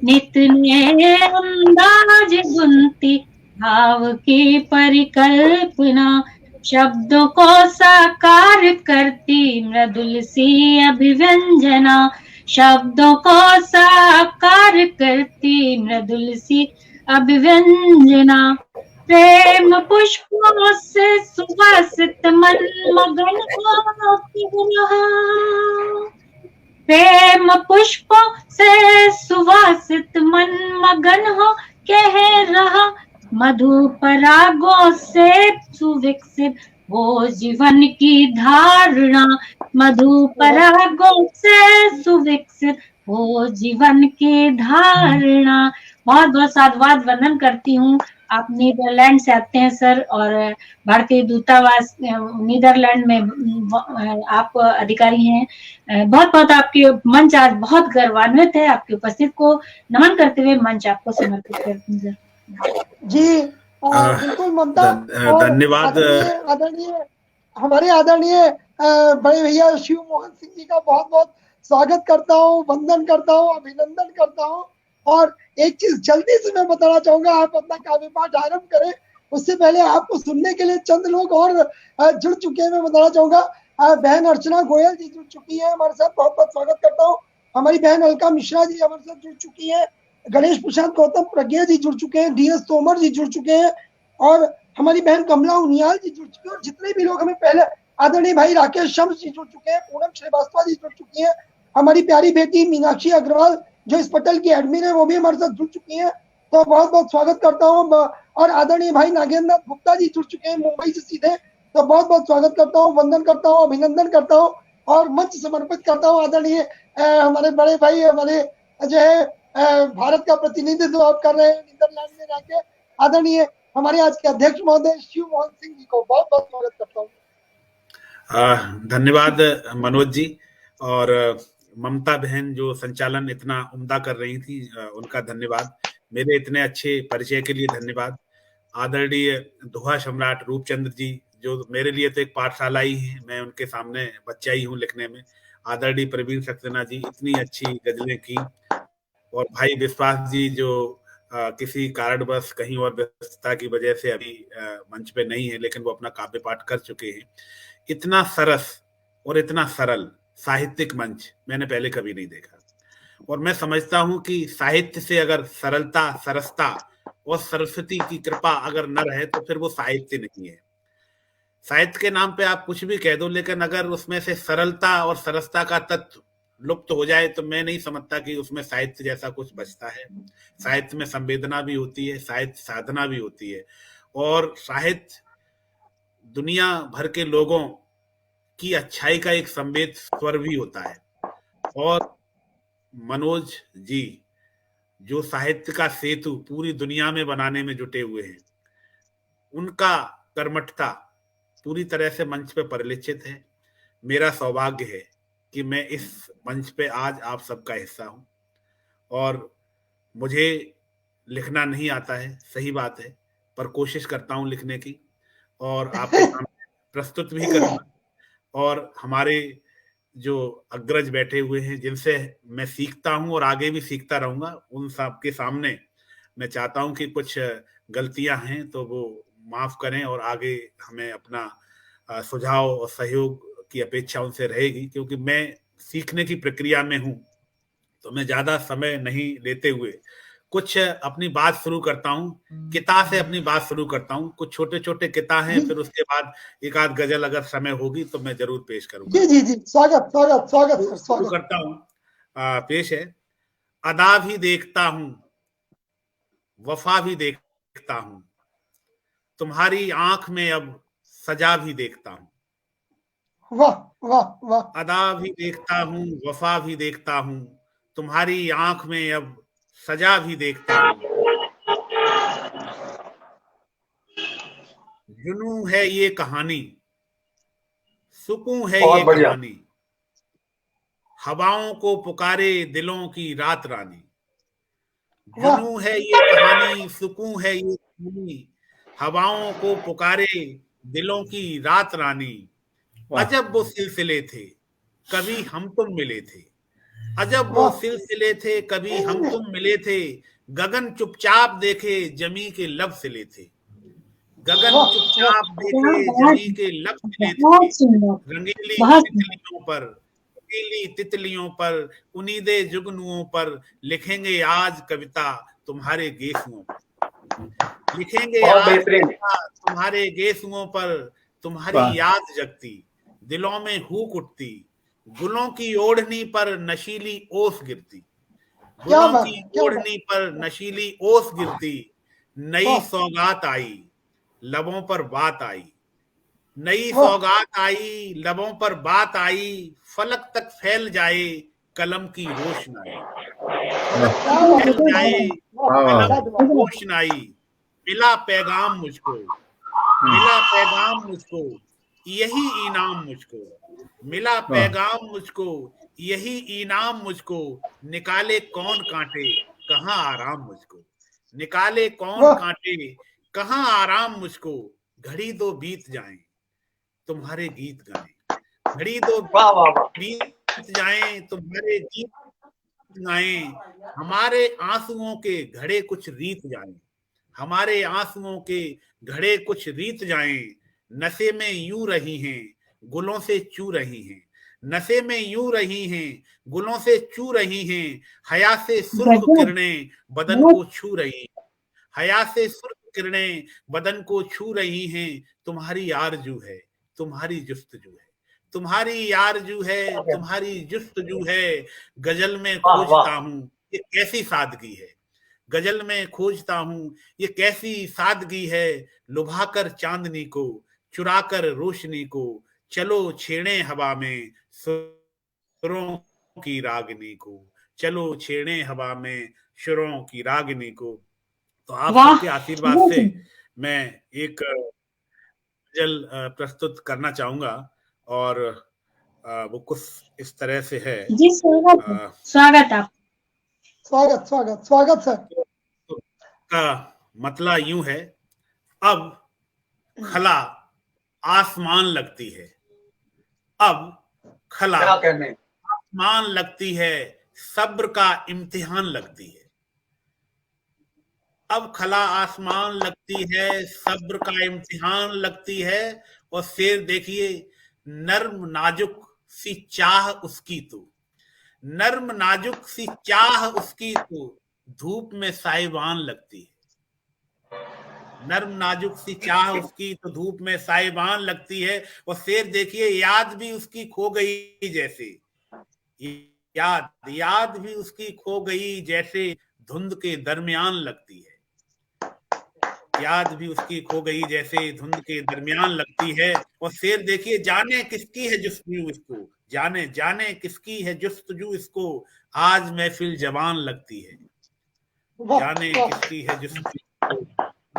नित नए अंदाज बुनती भाव के परिकल्पना, शब्दों को साकार करती मृदुल सी अभिव्यंजना, शब्दों को साकार करती मृदुल सी अभिव्यंजना। प्रेम पुष्पों से सुवासित मन मगन हो रहा, प्रेम पुष्पों से सुवासित मन मगन हो कह रहा, मधु परागों से सुविकसित हो जीवन की धारणा, मधु परागों से सुविकसित हो जीवन की धारणा। बहुत बहुत साधुवाद वंदन करती हूँ। आप नीदरलैंड से आते हैं सर, और भारतीय दूतावास नीदरलैंड में आप अधिकारी हैं। बहुत बहुत आपके मंच आज बहुत गर्वान्वित है। आपकी उपस्थिति को नमन करते हुए मंच आपको समर्पित करती हूँ सर। जी बिल्कुल ममता, और धन्यवाद। आदरणीय हमारे आदरणीय बड़े भैया शिव मोहन सिंह जी का बहुत बहुत स्वागत करता हूँ, वंदन करता हूँ, अभिनंदन करता हूँ। और एक चीज जल्दी से मैं बताना चाहूंगा, आप अपना काव्य पाठ आरंभ करें उससे पहले आपको सुनने के लिए चंद लोग और जुड़ चुके हैं। मैं बताना चाहूंगा बहन अर्चना गोयल जी जुड़ चुकी है हमारे साथ, बहुत बहुत स्वागत करता हूँ। हमारी बहन अलका मिश्रा जी हमारे साथ जुड़ चुकी है। गणेश प्रशांत गौतम प्रज्ञा जी जुड़ चुके हैं। DS तोमर जी जुड़ चुके हैं, और हमारी बहन कमला उनियाल जी जुड़ चुके हैं। और जितने भी लोग हमें पहले, आदरणीय भाई राकेश शम्स जी जुड़ चुके हैं, पूनम श्रीवास्तव जी जुड़ चुकी है, हमारी प्यारी बेटी मीनाक्षी अग्रवाल जो इस पटल की एडमिन है वो भी हमारे साथ जुड़ चुकी है। तो बहुत बहुत स्वागत करता हूँ। और आदरणीय भाई नागेंद्र गुप्ता जी जुड़ चुके हैं मुंबई से सीधे, तो बहुत बहुत स्वागत करता हूँ, वंदन करता हूँ, अभिनंदन करता हूँ और मंच समर्पित करता हूँ आदरणीय हमारे बड़े भाई, हमारे जो है भारत का प्रतिनिधित्व आप कर रहे हैं नीदरलैंड में रहकर, आदरणीय हमारे आज के अध्यक्ष महोदय शिव मोहन सिंह जी को बहुत बहुत स्वागत करता हूँ। धन्यवाद मनोज जी, और ममता बहन जो संचालन इतना उम्दा कर रही थी, उनका धन्यवाद। मेरे इतने अच्छे परिचय के लिए धन्यवाद। आदरणीय दोहा सम्राट रूपचंद्र जी जो मेरे लिए तो एक पाठशाला ही है, मैं उनके सामने बच्चा ही हूँ लिखने में। आदरणीय प्रवीण सक्सेना जी इतनी अच्छी गजलें की, और भाई विश्वास जी जो किसी कारणवश कहीं और व्यस्तता की वजह से अभी मंच पे नहीं है, लेकिन वो अपना काव्य पाठ कर चुके हैं। इतना सरस और इतना सरल साहित्यिक मंच मैंने पहले कभी नहीं देखा, और मैं समझता हूं कि साहित्य से अगर सरलता, सरसता और सरस्वती की कृपा अगर न रहे तो फिर वो साहित्य नहीं है। साहित्य के नाम पे आप कुछ भी कह दो, लेकिन अगर उसमें से सरलता और सरसता का तत्व लुप्त हो जाए तो मैं नहीं समझता कि उसमें साहित्य जैसा कुछ बचता है। साहित्य में संवेदना भी होती है, साहित्य साधना भी होती है, और साहित्य दुनिया भर के लोगों की अच्छाई का एक संवेद स्वर भी होता है। और मनोज जी जो साहित्य का सेतु पूरी दुनिया में बनाने में जुटे हुए हैं, उनका कर्मठता पूरी तरह से मंच पे परिलक्षित है। मेरा सौभाग्य है कि मैं इस मंच पे आज आप सबका हिस्सा हूं, और मुझे लिखना नहीं आता है, सही बात है, पर कोशिश करता हूं लिखने की, और आपके सामने प्रस्तुत भी करूंगा। और हमारे जो अग्रज बैठे हुए हैं जिनसे मैं सीखता हूं और आगे भी सीखता रहूंगा, उन सब के सामने मैं चाहता हूं कि कुछ गलतियां हैं तो वो माफ करें, और आगे हमें अपना सुझाव और सहयोग की अपेक्षा उनसे रहेगी, क्योंकि मैं सीखने की प्रक्रिया में हूं। तो मैं ज्यादा समय नहीं लेते हुए कुछ अपनी बात शुरू करता हूं। किता से अपनी बात शुरू करता हूं, कुछ छोटे छोटे किता हैं, फिर उसके बाद एक आध गजल अगर समय होगी तो मैं जरूर पेश करूंगा। जी जी जी, स्वागत स्वागत स्वागत सर, शुरू स्वागत करता हूं। पेश है। अदा भी देखता हूं, वफा भी देखता हूं, तुम्हारी आंख में अब सजा भी देखता हूं। वाह वाह वाह। अदा भी देखता हूं, वफा भी देखता हूं, तुम्हारी आंख में अब सजा भी देखता हूं। जुनून है ये कहानी, सुकून है ये कहानी, हवाओं को पुकारे दिलों की रात रानी। जुनून है ये कहानी, सुकून है ये कहानी, हवाओं को पुकारे दिलों की रात रानी। अजब वो सिलसिले थे, कभी हम तुम मिले थे। अजब वो सिलसिले थे, कभी हम तुम मिले थे। गगन चुपचाप देखे, जमी के लब सिले थे। गगन चुपचाप देखे, जमी के लब सिले थे। रंगीली तितलियों पर, रंगीली तितलियों पर, उनीदे जुगनुओं पर लिखेंगे आज कविता तुम्हारे गेसुओं पर। लिखेंगे आज कविता तुम्हारे गेसुओं पर, तुम्हारी याद जगती, दिलों में हूक उठती, गुलों की ओढ़नी पर नशीली ओस गिरती। गुलों की ओढ़नी पर नशीली ओस गिरती, नई सौगात आई, लबों पर बात आई। नई सौगात आई, लबों पर बात आई, फलक तक फैल जाए कलम की रोशनाई, फैल जाए कलम की रोशनाई, मिला पैगाम मुझको, मिला पैगाम मुझको, यही इनाम मुझको, मिला पैगाम मुझको, यही इनाम मुझको, निकाले कौन कांटे कहाँ आराम मुझको, निकाले कौन कांटे कहाँ आराम मुझको, घड़ी दो बीत जाए तुम्हारे गीत गाएं, घड़ी दो बीत जाए तुम्हारे गीत गाएं, हमारे आंसुओं के घड़े कुछ रीत जाएं, हमारे आंसुओं के घड़े कुछ रीत जाएं, नशे में यूं रही हैं गुलों से चू रही हैं, नशे में यूं रही हैं गुलों से चू रही हैं, हया से सुर्ख किरणें बदन को छू रही हैं, हया से सुर्ख किरणें बदन को छू रही हैं, तुम्हारी आरजू है तुम्हारी जुस्तजू है, तुम्हारी आरजू है तुम्हारी जुस्तजू है, गजल में खोजता हूँ ये कैसी सादगी है, गजल में खोजता हूँ ये कैसी सादगी है, लुभाकर चांदनी को चुराकर रोशनी को, चलो छेड़े हवा में सुरों की रागनी को, चलो छेड़े हवा में सुरों की रागनी को। तो आप सबके आशीर्वाद से मैं एक गजल प्रस्तुत करना चाहूंगा और वो कुछ इस तरह से है। जी स्वागत आप स्वागत स्वागत स्वागत सर। का मतलब यूं है, अब खला आसमान लगती है, अब खला आसमान लगती है, सब्र का इम्तिहान लगती है, अब खला आसमान लगती है, सब्र का इम्तिहान लगती है, और शेर देखिए नर्म नाजुक सी चाह उसकी तो, नर्म नाजुक सी चाह उसकी तो धूप में साइबान लगती है, नर्म नाजुक सी चाह उसकी तो धूप में साइबान लगती है, और शेर देखिए याद भी उसकी खो गई जैसे, याद भी उसकी खो गई जैसे धुंध के दरमियान लगती है, याद भी उसकी खो गई जैसे धुंध के दरमियान लगती है, और शेर देखिए जाने किसकी है जुस्तजू इसको, जाने जाने किसकी है जुस्तजू इसको, आज महफिल जवान लगती है, जाने किसकी है जुस्तजू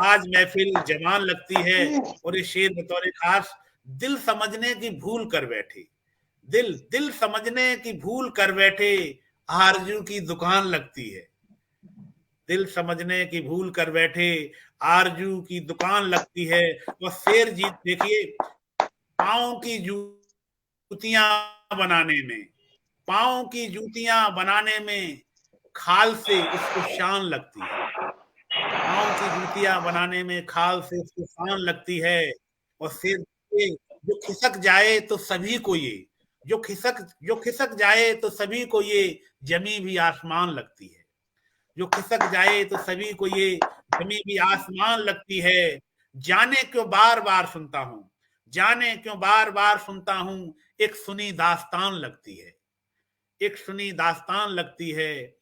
आज महफिल जवान लगती है। और ये शेर बतौर खास दिल समझने की भूल कर बैठे, दिल समझने की भूल कर बैठे, आरजू की दुकान लगती है, दिल समझने की भूल कर बैठे, आरजू की दुकान लगती है। और शेर जी देखिए पाँव की जूतियां बनाने में, पाँव की जूतियां बनाने में खाल से उसको शान लगती है, पाँव की जूतियां बनाने में खाल से उसको शान लगती है। और शेर जो खिसक जाए तो सभी को ये, जो खिसक जाए तो सभी को ये जमी भी आसमान लगती है, जो खिसक जाए तो सभी को ये जमी भी आसमान लगती है। जाने क्यों बार बार सुनता हूँ, जाने क्यों बार बार सुनता हूँ, एक सुनी दास्तान लगती है, एक सुनी दास्तान लगती है।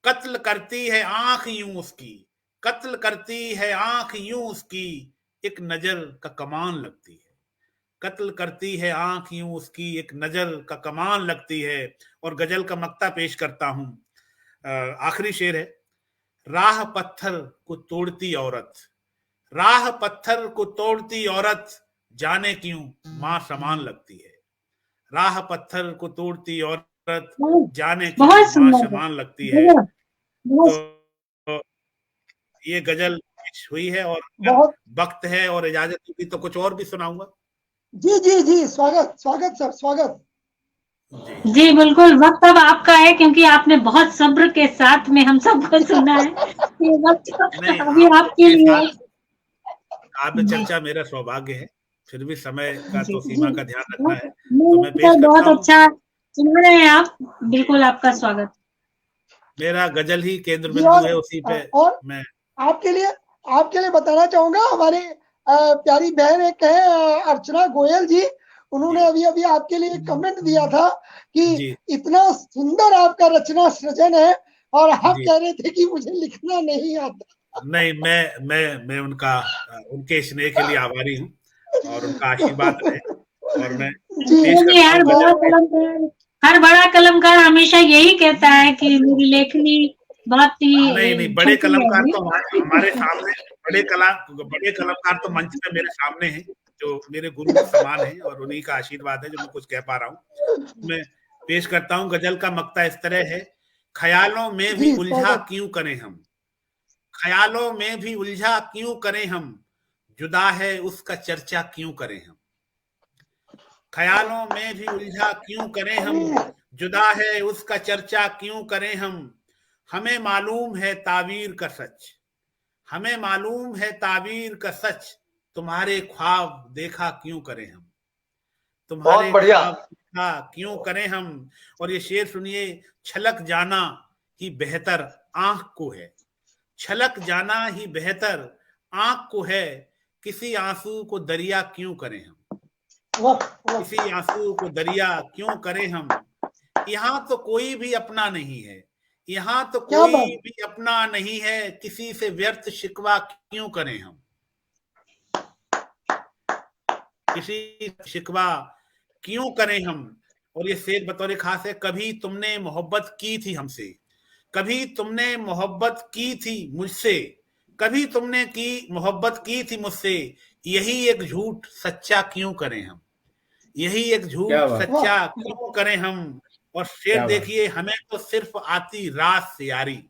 कत्ल करती है आंख यूं उसकी, कत्ल करती है आंख यूं उसकी, एक नजर का कमान लगती है, कत्ल करती है आंख यूं उसकी, एक नजर का कमान लगती है। और गजल का मक्ता पेश करता हूं, आखिरी शेर है, राह पत्थर को तोड़ती औरत, राह पत्थर को तोड़ती औरत, जाने क्यों मां समान लगती है, राह पत्थर को तोड़ती औरत, जाने क्यों मां समान लगती है। तो ये गजल हुई है और वक्त है और इजाजत होगी तो कुछ और भी सुनाऊंगा। जी जी जी स्वागत स्वागत सर स्वागत। जी बिल्कुल, वक्त अब आपका है क्योंकि आपने बहुत सब्र के साथ में हम सबको सुना है। ये वक्त अभी आपके लिए। आप चर्चा मेरा सौभाग्य है, फिर भी समय का तो सीमा का ध्यान रखना है, तो मैं पेश करता हूं। बहुत अच्छा सुन रहे हैं आप, बिल्कुल आपका स्वागत। मेरा गजल ही केंद्र बिंदु है, उसी पे और मैं आपके लिए बताना चाहूंगा, हमारी प्यारी बहन एक है अर्चना गोयल जी, उन्होंने अभी अभी आपके लिए कमेंट दिया था कि इतना सुंदर आपका रचना सृजन है और आप कह रहे थे कि मुझे लिखना नहीं आता। नहीं, मैं उनके स्नेह के लिए आभारी हूँ। और उनका आशीर्वाद रहे। और मैं जी पेश नहीं यार, करता बड़ा हूँ गजल। कलमकार, हर बड़ा कलमकार हमेशा यही कहता है कि मेरी लेखनी बहुत ही नहीं, बड़े छोटी कलमकार है। तो हमारे सामने, बड़े कलमकार तो मंच पे मेरे सामने हैं, जो मेरे गुरु के समान हैं, और उन्हीं का आशीर्वाद है जो मैं कुछ कह पा रहा हूँ। मैं पेश करता हूँ। गजल का मक्ता इस तरह है। ख्यालों में भी जी, उलझा स्वागत। क्यों करें हम, ख्यालों में भी उलझा क्यों करें हम, जुदा है उसका चर्चा क्यों करें हम। ख्यालों में भी उलझा क्यों करें हम, जुदा है उसका चर्चा क्यों करें हम। हमें मालूम है ताबीर का सच, हमें मालूम है ताबीर का सच, तुम्हारे ख्वाब देखा क्यों करें हम, तुम्हारे बहुत बढ़िया। ख्वाब देखा क्यों करें हम। और ये शेर सुनिए। छलक जाना ही बेहतर आंख को है, छलक जाना ही बेहतर आंख को है, किसी आंसू को दरिया क्यों करें हम, वाह, वाह। किसी आंसू को दरिया क्यों करें हम। यहाँ तो कोई भी अपना नहीं है, यहाँ तो क्या कोई बात। भी अपना नहीं है, किसी से व्यर्थ शिकवा क्यों करें हम, किसी शिकवा क्यों करें हम। और ये शेर बतौर खास है। कभी तुमने मोहब्बत की थी हमसे, कभी तुमने मोहब्बत की थी मुझसे, कभी तुमने की मोहब्बत की थी मुझसे, यही एक झूठ सच्चा क्यों करें हम, यही एक झूठ क्या बात। सच्चा वाह। क्यों करें हम। और शेर क्या बात। देखिए। हमें तो सिर्फ आती रात से यारी,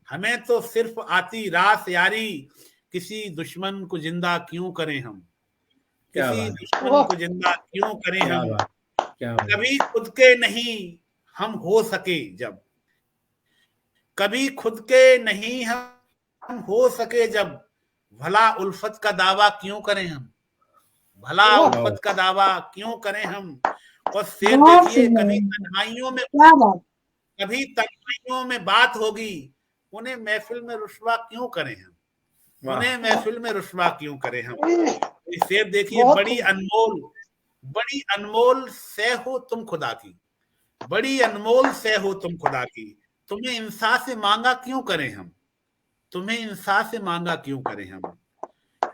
हमें तो सिर्फ आती रात से यारी, किसी दुश्मन को जिंदा क्यों करें हम, क्या किसी बात। दुश्मन वाह। को जिंदा क्यों करें क्या हम। बात, क्या बात। कभी खुद के नहीं हम हो सके जब, कभी खुद के नहीं हम हो सके जब, भला उल्फत का दावा क्यों करें हम, भला वाह। उल्फत का दावा क्यों करें हम। और शेर बहुत देखिए। सुंदर, कभी तन्हाइयों में, क्या बात। कभी तन्हाइयों में बात होगी, उन्हें महफिल में रुस्वा क्यों करें हम, वाह। उन्हें महफिल में रुस्वा क्यों करें हम। ये शेर देखिए। बहुत बड़ी खूब। अनमोल, बड़ी अनमोल सह हो तुम खुदा की, बड़ी अनमोल सह हो तुम खुदा की, तुम्हें इंसान से मांगा क्यों करें हम, तुम्हें इंसान से मांगा क्यों करें हम।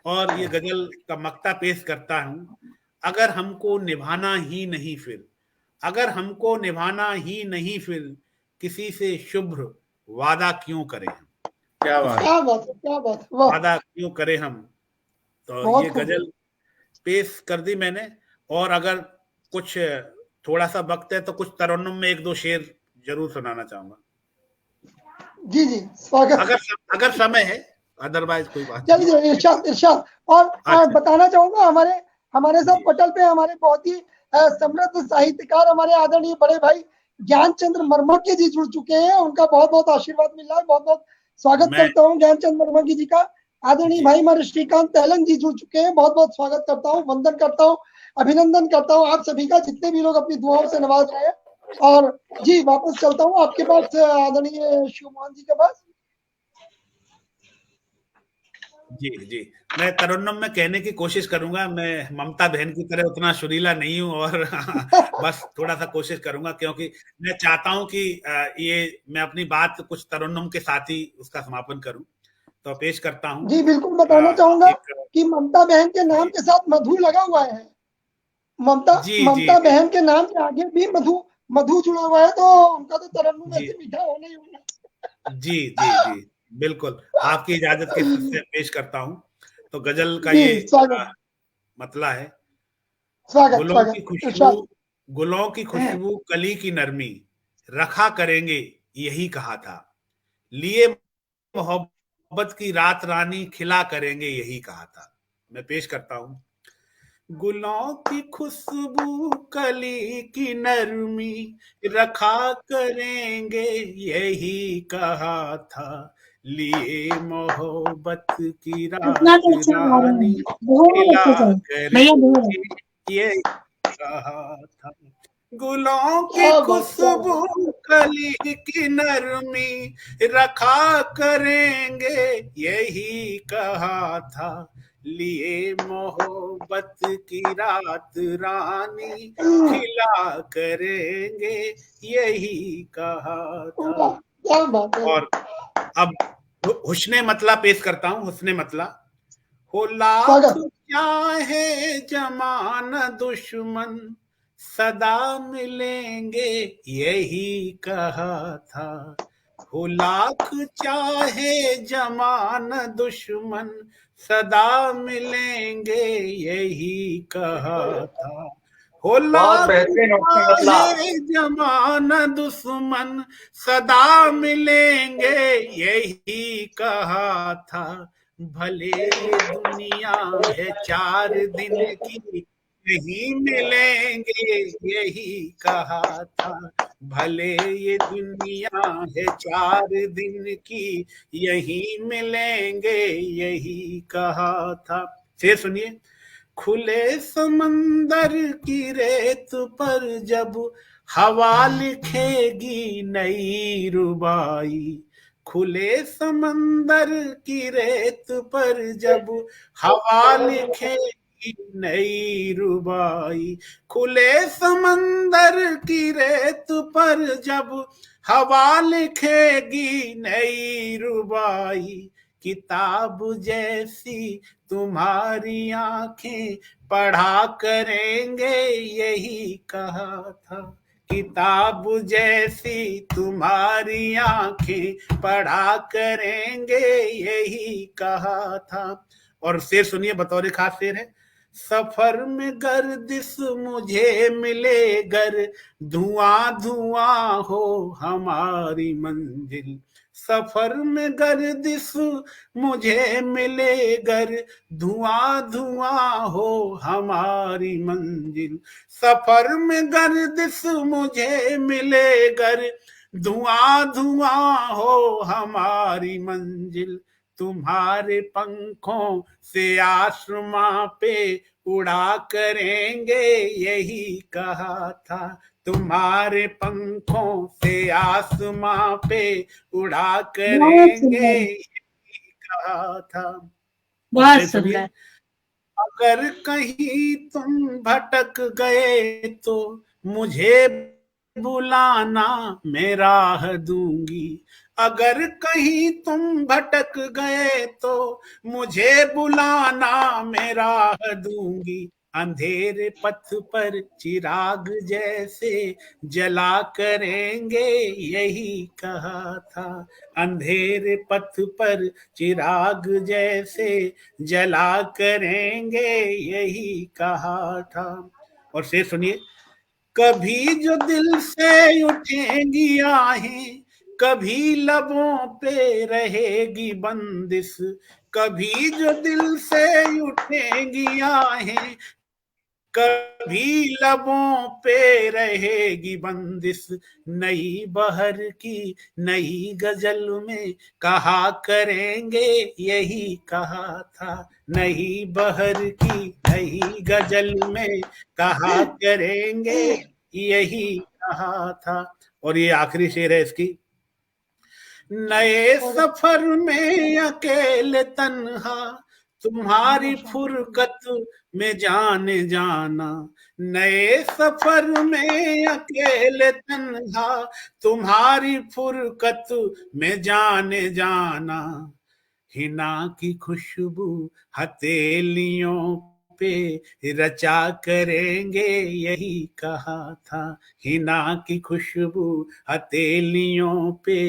और ये गजल का मक्ता पेश करता हूं। अगर हमको निभाना ही नहीं फिर, अगर हमको निभाना ही नहीं फिर, किसी से शुभ्र वादा क्यों करें हम, क्या बात। क्या बात है, क्या बात है। वाह। वादा क्यों करें हम। तो बहुत ये खूब। गजल पेश कर दी मैंने। और अगर कुछ थोड़ा सा वक्त है तो कुछ तरन्नुम में एक दो शेर जरूर सुनाना चाहूंगा, जी जी, स्वागत। अगर समय है, अदरवाइज कोई बात नहीं। चलिए, इरशाद, इरशाद। और अच्छा। बताना चाहूंगा, हमारे हमारे साथ जी। पटल पे हमारे बहुत ही समृद्ध साहित्यकार, हमारे आदरणीय बड़े भाई ज्ञानचंद्र मरमक्की जी जुड़ चुके हैं। उनका बहुत बहुत आशीर्वाद मिल रहा है। बहुत बहुत स्वागत मैं करता हूँ ज्ञानचंद्र मरमक्की जी का। आदरणीय जी भाई हमारे श्रीकांत तैलन जी जुड़ चुके हैं। बहुत बहुत स्वागत करता हूँ, वंदन करता हूँ, अभिनंदन करता हूँ आप सभी का, जितने भी लोग अपनी दुआओं से नवाज रहे हैं। और जी, वापस चलता हूँ आपके पास, आदरणीय शिवमोहन जी के पास। जी जी मैं तरन्नुम में कहने की कोशिश करूंगा। मैं ममता बहन की तरह उतना सुरीला नहीं हूं, और बस थोड़ा सा कोशिश करूंगा, क्योंकि मैं चाहता हूं कि ये मैं अपनी बात कुछ तरन्नुम के साथ ही उसका समापन करूं। तो पेश करता हूं। जी बिल्कुल, बताना चाहूंगा कि ममता बहन के नाम जी के साथ मधु लगा हुआ है। ममता जी जी ममता बहन के नाम के आगे भी मधु मधु जुड़ा हुआ है, तो उनका तो तरन्नुम जी ऐसे मीठा होना ही होगा। जी जी जी बिल्कुल। आपकी इजाजत के से पेश करता हूं। तो गजल का जी, ये स्वागत, मतला है। स्वागत, गुलों की स्वागत, खुशबू, इरशाद। गुलों की खुशबू, कली की नरमी, रखा करेंगे यही कहा था, लिए मोहब्बत की रात रानी, खिला करेंगे यही कहा था। मैं पेश करता हूं। गुलों की खुशबू, कली की नरमी, रखा करेंगे यही कहा था, लिए मोहब्बत की इतना रात तो अच्छा गा रहे रानी, हैं, बहुत खिला अच्छे से भैया, बहुत करेंगे यही कहा था। गुलों की क्या बात, क्या बात। खुशबू, कली की नरमी, रखा करेंगे यही कहा था, लिए मोहब्बत की रात रानी, खिला करेंगे यही कहा था। क्या बात है। और अब हुस्ने मतला पेश करता हूं। हुस्ने मतला। हो लाख स्वागत। चाहे जमाना दुश्मन सदा मिलेंगे यही कहा था। हो लाख चाहे जमाना दुश्मन सदा मिलेंगे यही कहा था। हो बहुत लाख बेहतरीन आपने मतलब चाहे जमाना दुश्मन सदा मिलेंगे यही कहा था। भले ये दुनिया है 4 दिन की नहीं मिलेंगे यही कहा था। भले ये दुनिया है 4 दिन की यही मिलेंगे यही कहा था। शेर सुनिए। खुले समंदर की रेत पर जब हवा लिखेगी नई रुबाई। खुले समंदर की रेत पर जब हवा लिखेगी नई रुबाई। खुले समंदर की रेत पर जब हवा लिखेगी नई रुबाई। किताब जैसी तुम्हारी आंखें पढ़ा करेंगे यही कहा था। किताब जैसी तुम्हारी आंखें पढ़ा करेंगे यही कहा था। और शेर सुनिए, बतौर खास शेर है। सफर में गर्दिश मुझे मिले गर धुआं धुआं हो हमारी मंजिल। सफर में गर्दिश मुझे मिले गर धुआं धुआं हो हमारी मंजिल। सफर में गर्दिश मुझे मिले गर धुआं धुआं हो हमारी मंजिल। तुम्हारे पंखों से आसमां पे उड़ा करेंगे यही कहा था। तुम्हारे पंखों से आसमां पे उड़ा करेंगे यही कहा था। बहुत सुंदर। अगर कहीं तुम भटक गए तो मुझे बुलाना मैं राह दूंगी। अगर कहीं तुम भटक गए तो मुझे बुलाना मैं राह दूंगी। अंधेरे पथ पर चिराग जैसे जला करेंगे यही कहा था। अंधेरे पथ पर चिराग जैसे जला करेंगे यही कहा था। और शेर सुनिए। कभी जो दिल से उठेंगी आहें कभी लबों पे रहेगी बंदिश। कभी जो दिल से उठेंगी आहें कभी लबों पे रहेगी बंदिश। नई बहर की नई गजल में कहा करेंगे यही कहा था। नई बहर की नई गजल में कहा करेंगे यही कहा था। और ये आखिरी शेर है इसकी। नए सफर में अकेले तन्हा तुम्हारी फुरकत में जाने जाना। नए सफर में अकेले तन्हा तुम्हारी फुरकत में जाने जाना। हिना की खुशबू हथेलियों पे रचा करेंगे यही कहा था। हिना की खुशबू हथेलियों पे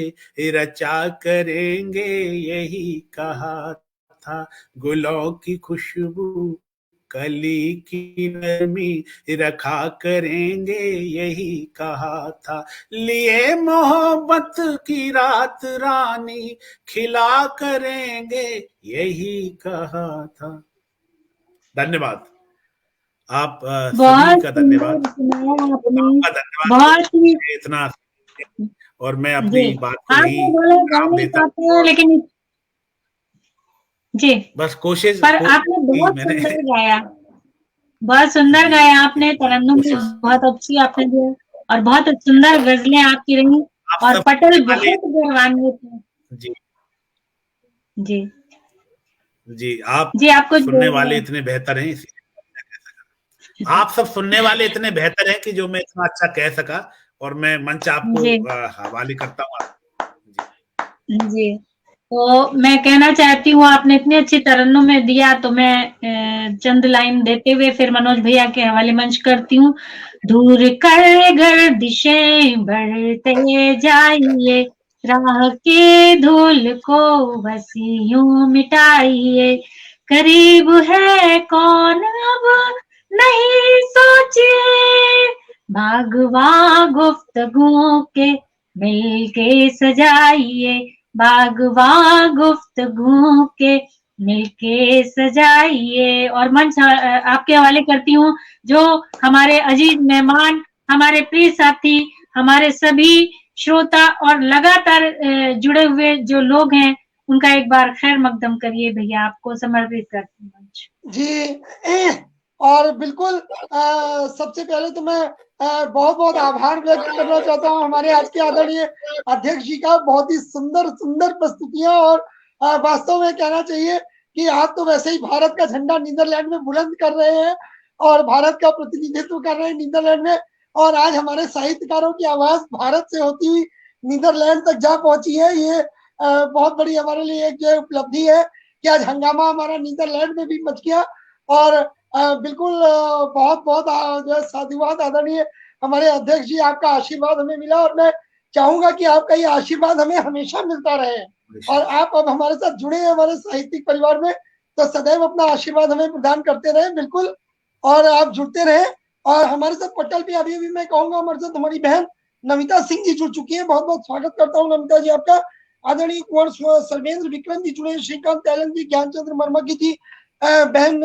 रचा करेंगे यही कहा था। गुलों की खुशबू कली की नरमी रखा करेंगे यही कहा था। लिए मोहब्बत की रात रानी खिला करेंगे यही कहा था। धन्यवाद। आप सभी का धन्यवाद। आपका धन्यवाद बहुत ही इतना। और मैं अपनी बात को ही लेकिन जी बस कोशिश पर आपने बहुत सुंदर गाया। बहुत सुंदर गाया आपने। तरन्नुम भी बहुत अच्छी आपने दी और बहुत सुंदर गजलें आपकी रही। और पटेल बहुत गौरवान्वित है। जी जी जी आप जी आपको सुनने वाले इतने बेहतर हैं। आप सब सुनने वाले इतने बेहतर हैं कि जो मैं इतना अच्छा कह सका। और मैं मंच आपको हवाले करता हूँ। जी तो मैं कहना चाहती हूँ, आपने इतनी अच्छी तरन्नुम में दिया, तो मैं चंद लाइन देते हुए फिर मनोज भैया के हवाले मंच करती हूँ। दूर कर गर्दिशें बढ़ते जाइए, राह के धूल को बस यूं मिटाइए, करीब है कौन अब नहीं सोचिए, बागवां गुफ्तगुओं के मिलके सजाइए, बागवां गुफ्तगू के मिलके सजाइए। और मंच आपके हवाले करती हूँ, जो हमारे अजीज मेहमान, हमारे प्रिय साथी, हमारे सभी श्रोता और लगातार जुड़े हुए जो लोग हैं, उनका एक बार खैर मकदम करिए। भैया आपको समर्पित करती हूँ मंच। जी, और बिल्कुल सबसे पहले तो मैं बहुत बहुत आभार व्यक्त करना चाहता हूँ हमारे आज के आदरणीय अध्यक्ष जी का। बहुत ही सुंदर सुंदर प्रस्तुतियां, और वास्तव में कहना चाहिए कि आप तो वैसे ही भारत का झंडा नीदरलैंड में बुलंद कर रहे हैं और भारत का प्रतिनिधित्व कर रहे हैं नीदरलैंड में, और आज हमारे साहित्यकारों की आवाज भारत से होती हुई नीदरलैंड तक जा पहुंची है। ये बहुत बड़ी हमारे लिए एक जो उपलब्धि है कि आज हंगामा हमारा नीदरलैंड में भी मच गया। और बिल्कुल बहुत बहुत जो है साधुवाद आदरणीय हमारे अध्यक्ष जी, आपका आशीर्वाद हमें मिला, और मैं चाहूंगा कि आपका ये आशीर्वाद हमें हमेशा मिलता रहे, और आप अब हमारे साथ जुड़े हैं हमारे साहित्यिक परिवार में, तो सदैव अपना आशीर्वाद हमें प्रदान करते रहे बिल्कुल, और आप जुड़ते रहे। और हमारे साथ पटल पे अभी भी मैं कहूंगा हमारे साथ हमारी बहन नमिता सिंह जी जुड़ चुकी है। बहुत बहुत स्वागत करता हूँ नमिता जी आपका। आदरणीय कुंवर सर्वेंद्र विक्रम जी जुड़े, श्रीकांत तैलन जी, ज्ञानचंद्र मर्मकी जी, बहन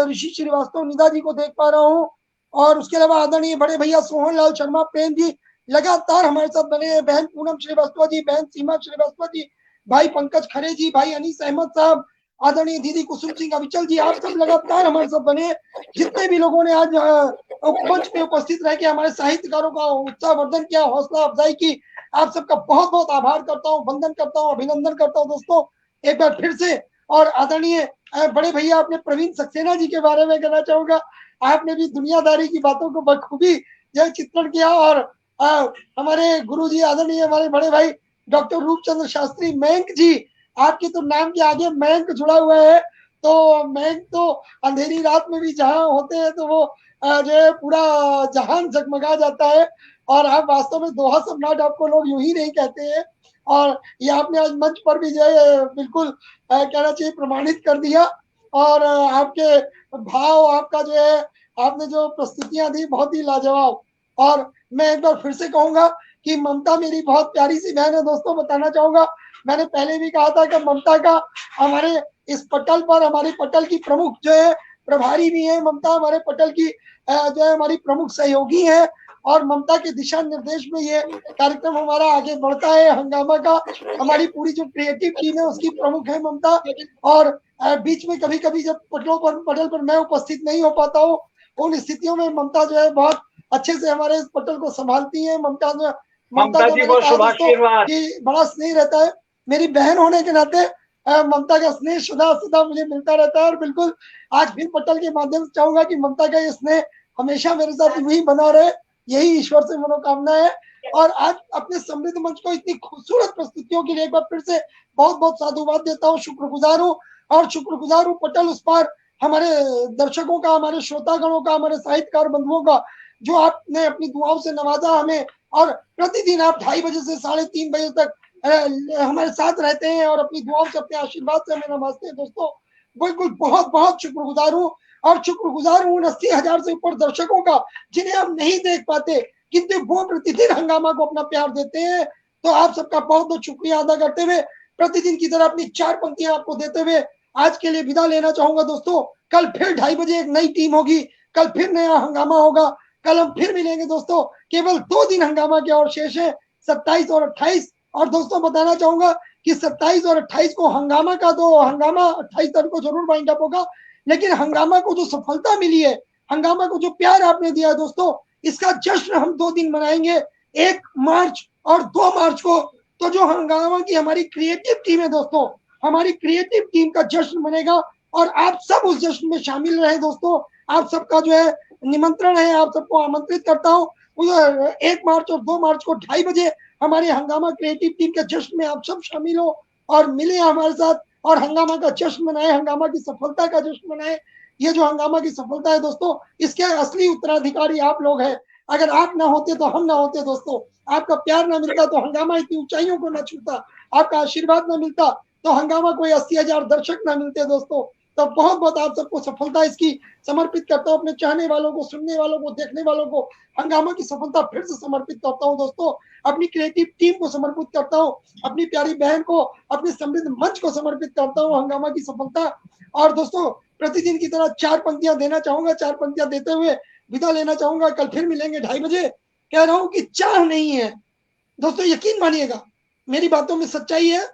ऋषि श्रीवास्तव, निदा जी को देख पा रहा हूँ, और उसके अलावा आदरणीय बड़े भैया सोहन लाल शर्मा प्रेम जी लगातार हमारे साथ बने हैं, बहन पूनम श्रीवास्तव जी, बहन सीमा श्रीवास्तव जी, भाई पंकज खरे जी, भाई अनीस अहमद साहब, आदरणीय दीदी कुसुम सिंह अविचल जी, आप सब लगातार हमारे साथ बने। जितने भी लोगों ने आज मंच पे उपस्थित रह के हमारे साहित्यकारों का उत्साहवर्धन किया, हौसला अफजाई की, आप सबका बहुत बहुत आभार करता हूँ, वंदन करता हूँ, अभिनंदन करता हूँ दोस्तों एक बार फिर से। और आदरणीय बड़े भैया आपने प्रवीण सक्सेना जी के बारे में कहना चाहूंगा, आपने भी दुनियादारी की बातों को बखूबी यह चित्रण किया, और हमारे गुरु जी आदरणीय हमारे बड़े भाई डॉक्टर रूपचंद्र शास्त्री मयंक जी, आपके तो नाम के आगे मयंक जुड़ा हुआ है, तो मयंक तो अंधेरी रात में भी जहां होते हैं तो वो जो है पूरा जहान जगमगा जाता है, और आप वास्तव में दोहा सम्राट आपको लोग यूं ही नहीं कहते हैं, और ये आपने आज मंच पर भी जो है बिल्कुल कहना चाहिए प्रमाणित कर दिया। और आपके भाव, आपका जो है आपने जो प्रस्तुतियां दी बहुत ही लाजवाब। और मैं एक बार फिर से कहूंगा कि ममता मेरी बहुत प्यारी सी बहन है दोस्तों। बताना चाहूंगा, मैंने पहले भी कहा था कि ममता का हमारे इस पटल पर, हमारी पटल की प्रमुख जो है प्रभारी भी है ममता, हमारे पटल की जो है हमारी प्रमुख सहयोगी है, और ममता के दिशा निर्देश में ये कार्यक्रम हमारा आगे बढ़ता है। हंगामा का हमारी पूरी जो क्रिएटिव टीम है उसकी प्रमुख है ममता, और बीच में कभी कभी जब पटल पर मैं उपस्थित नहीं हो पाता हूँ, उन स्थितियों में ममता जो है बहुत अच्छे से हमारे इस पटल को संभालती है। ममता जी को शुभाशीर्वाद कि बड़ा स्नेह रहता है, मेरी बहन होने के नाते ममता का स्नेह सदा सदा मुझे मिलता रहता है, और बिल्कुल आज फिर पटल के माध्यम से चाहूंगा कि ममता का ये स्नेह हमेशा मेरे साथ वही बना रहे, यही ईश्वर से मनोकामना है। और आज अपने समृद्ध मंच को इतनी खूबसूरत प्रस्तुतियों के लिए एक बार फिर से बहुत बहुत साधुवाद देता हूँ, शुक्रगुजार हूँ, और शुक्रगुजार हूँ पटल उस पार हमारे दर्शकों का, हमारे श्रोतागणों का, हमारे साहित्यकार बंधुओं का, जो आपने अपनी दुआओं से नवाजा हमें, और प्रतिदिन आप 2:30 बजे से 3:30 बजे तक हमारे साथ रहते हैं, और अपनी दुआओं से, अपने आशीर्वाद से हमें नवाजते हैं दोस्तों। बिल्कुल बहुत बहुत शुक्रगुजार हूँ, और शुक्रगुजार हूँ 80,000 से ऊपर दर्शकों का, जिन्हें हम नहीं देख पाते किंतु वो प्रतिदिन हंगामा को अपना प्यार देते हैं। तो आप सबका बहुत बहुत शुक्रिया अदा करते हुए, प्रतिदिन की तरह अपनी 4 पंक्तियां आपको देते हुए आज के लिए विदा लेना चाहूंगा दोस्तों। कल फिर 2:30 बजे एक नई टीम होगी, कल फिर नया हंगामा होगा, कल हम फिर मिलेंगे दोस्तों। केवल 2 दिन हंगामा के और शेष है, 27 और 28। और दोस्तों बताना चाहूंगा कि 27 और 28 को हंगामा का, तो हंगामा 28 तारीख को जरूर वाइंड अप होगा, लेकिन हंगामा को जो सफलता मिली है, हंगामा को जो प्यार आपने दिया है दोस्तों, इसका जश्न हम 2 दिन मनाएंगे, 1 मार्च और 2 मार्च को। तो जो हंगामा की हमारी क्रिएटिव टीम है दोस्तों, हमारी क्रिएटिव टीम का जश्न मनेगा, और आप सब उस जश्न में शामिल रहे दोस्तों। आप सबका जो है निमंत्रण है, आप सबको आमंत्रित करता हूँ 1 मार्च और 2 मार्च को 2:30 बजे हमारे हंगामा क्रिएटिव टीम के जश्न में आप सब शामिल हो, और मिले हमारे साथ और हंगामा का जश्न मनाए, हंगामा की सफलता का जश्न मनाए। ये जो हंगामा की सफलता है दोस्तों, इसके असली उत्तराधिकारी आप लोग हैं। अगर आप ना होते तो हम ना होते दोस्तों, आपका प्यार ना मिलता तो हंगामा इतनी ऊंचाइयों को ना छूता, आपका आशीर्वाद ना मिलता तो हंगामा कोई 80,000 दर्शक ना मिलते दोस्तों। तो बहुत बहुत आप सबको सफलता इसकी समर्पित करता हूँ, अपने चाहने वालों को, सुनने वालों को, देखने वालों को हंगामा की सफलता फिर से समर्पित करता हूँ दोस्तों। अपनी क्रिएटिव टीम को समर्पित करता हूँ, अपनी प्यारी बहन को, अपने समृद्ध मंच को समर्पित करता हूँ हंगामा की सफलता। और दोस्तों प्रतिदिन की तरह 4 पंक्तियां देना चाहूंगा, 4 पंक्तियां देते हुए विदा लेना चाहूंगा। कल फिर मिलेंगे 2:30 बजे। कह रहा हूं कि चाह नहीं है दोस्तों, यकीन मानिएगा मेरी बातों में सच्चाई है।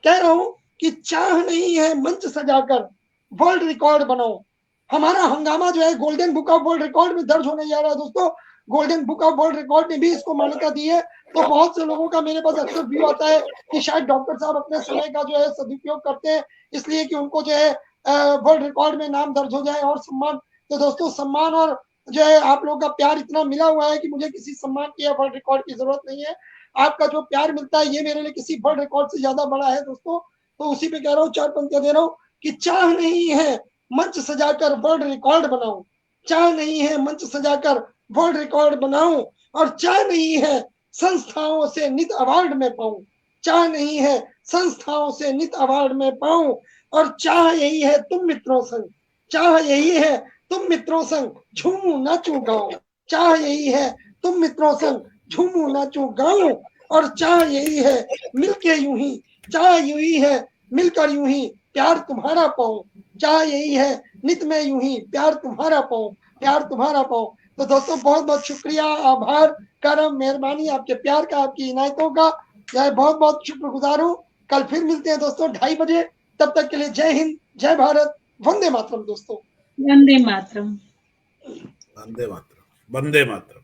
कह रहा हूं कि चाह नहीं है मंच सजाकर वर्ल्ड रिकॉर्ड बनाओ। हमारा हंगामा जो है golden book of world record में दर्ज होने जा रहा है दोस्तों। Golden book of world record ने भी इसको मान्यता दी है। तो बहुत से लोगों का मेरे पास अक्सर व्यू आता है कि शायद डॉक्टर साहब अपने समय का जो है सदुपयोग करते हैं, इसलिए कि उनको जो है वर्ल्ड रिकॉर्ड में नाम दर्ज हो जाए और सम्मान। तो दोस्तों सम्मान और जो है आप लोगों का प्यार इतना मिला हुआ है कि मुझे किसी सम्मान की या वर्ल्ड रिकॉर्ड की जरूरत नहीं है। आपका जो प्यार मिलता है ये मेरे लिए किसी वर्ल्ड रिकॉर्ड से ज्यादा बड़ा है दोस्तों। तो उसी पे कह रहा हूँ, 4 पंक्तियां दे रहा हूँ कि चाह नहीं है मंच सजाकर वर्ल्ड रिकॉर्ड बनाऊं, चाह नहीं है मंच सजाकर वर्ल्ड रिकॉर्ड बनाऊं, और चाह नहीं है संस्थाओं से नित अवार्ड में पाऊं, चाह नहीं है संस्थाओं से नित अवार्ड में पाऊं, और चाह यही है तुम मित्रों संग, चाह यही है तुम मित्रों संग झूमू नाचू गाऊं, चाह यही है तुम मित्रों संग झूमू नाचू गाऊं, और चाह यही है मिलके यूं ही, चाह यही है मिलकर यूं ही प्यार तुम्हारा पाऊं, चाह यही है नित में यूं ही प्यार तुम्हारा पाऊं, प्यार तुम्हारा पाऊं। तो दोस्तों बहुत बहुत शुक्रिया, आभार, करम, मेहरबानी आपके प्यार का, आपकी इनायतों का बहुत बहुत शुक्रगुजार हूँ। कल फिर मिलते हैं दोस्तों 2:30 बजे। तब तक के लिए जय हिंद, जय भारत, वंदे मातरम दोस्तों। वंदे मातरम। वंदे मातरम, वंदे मातरम।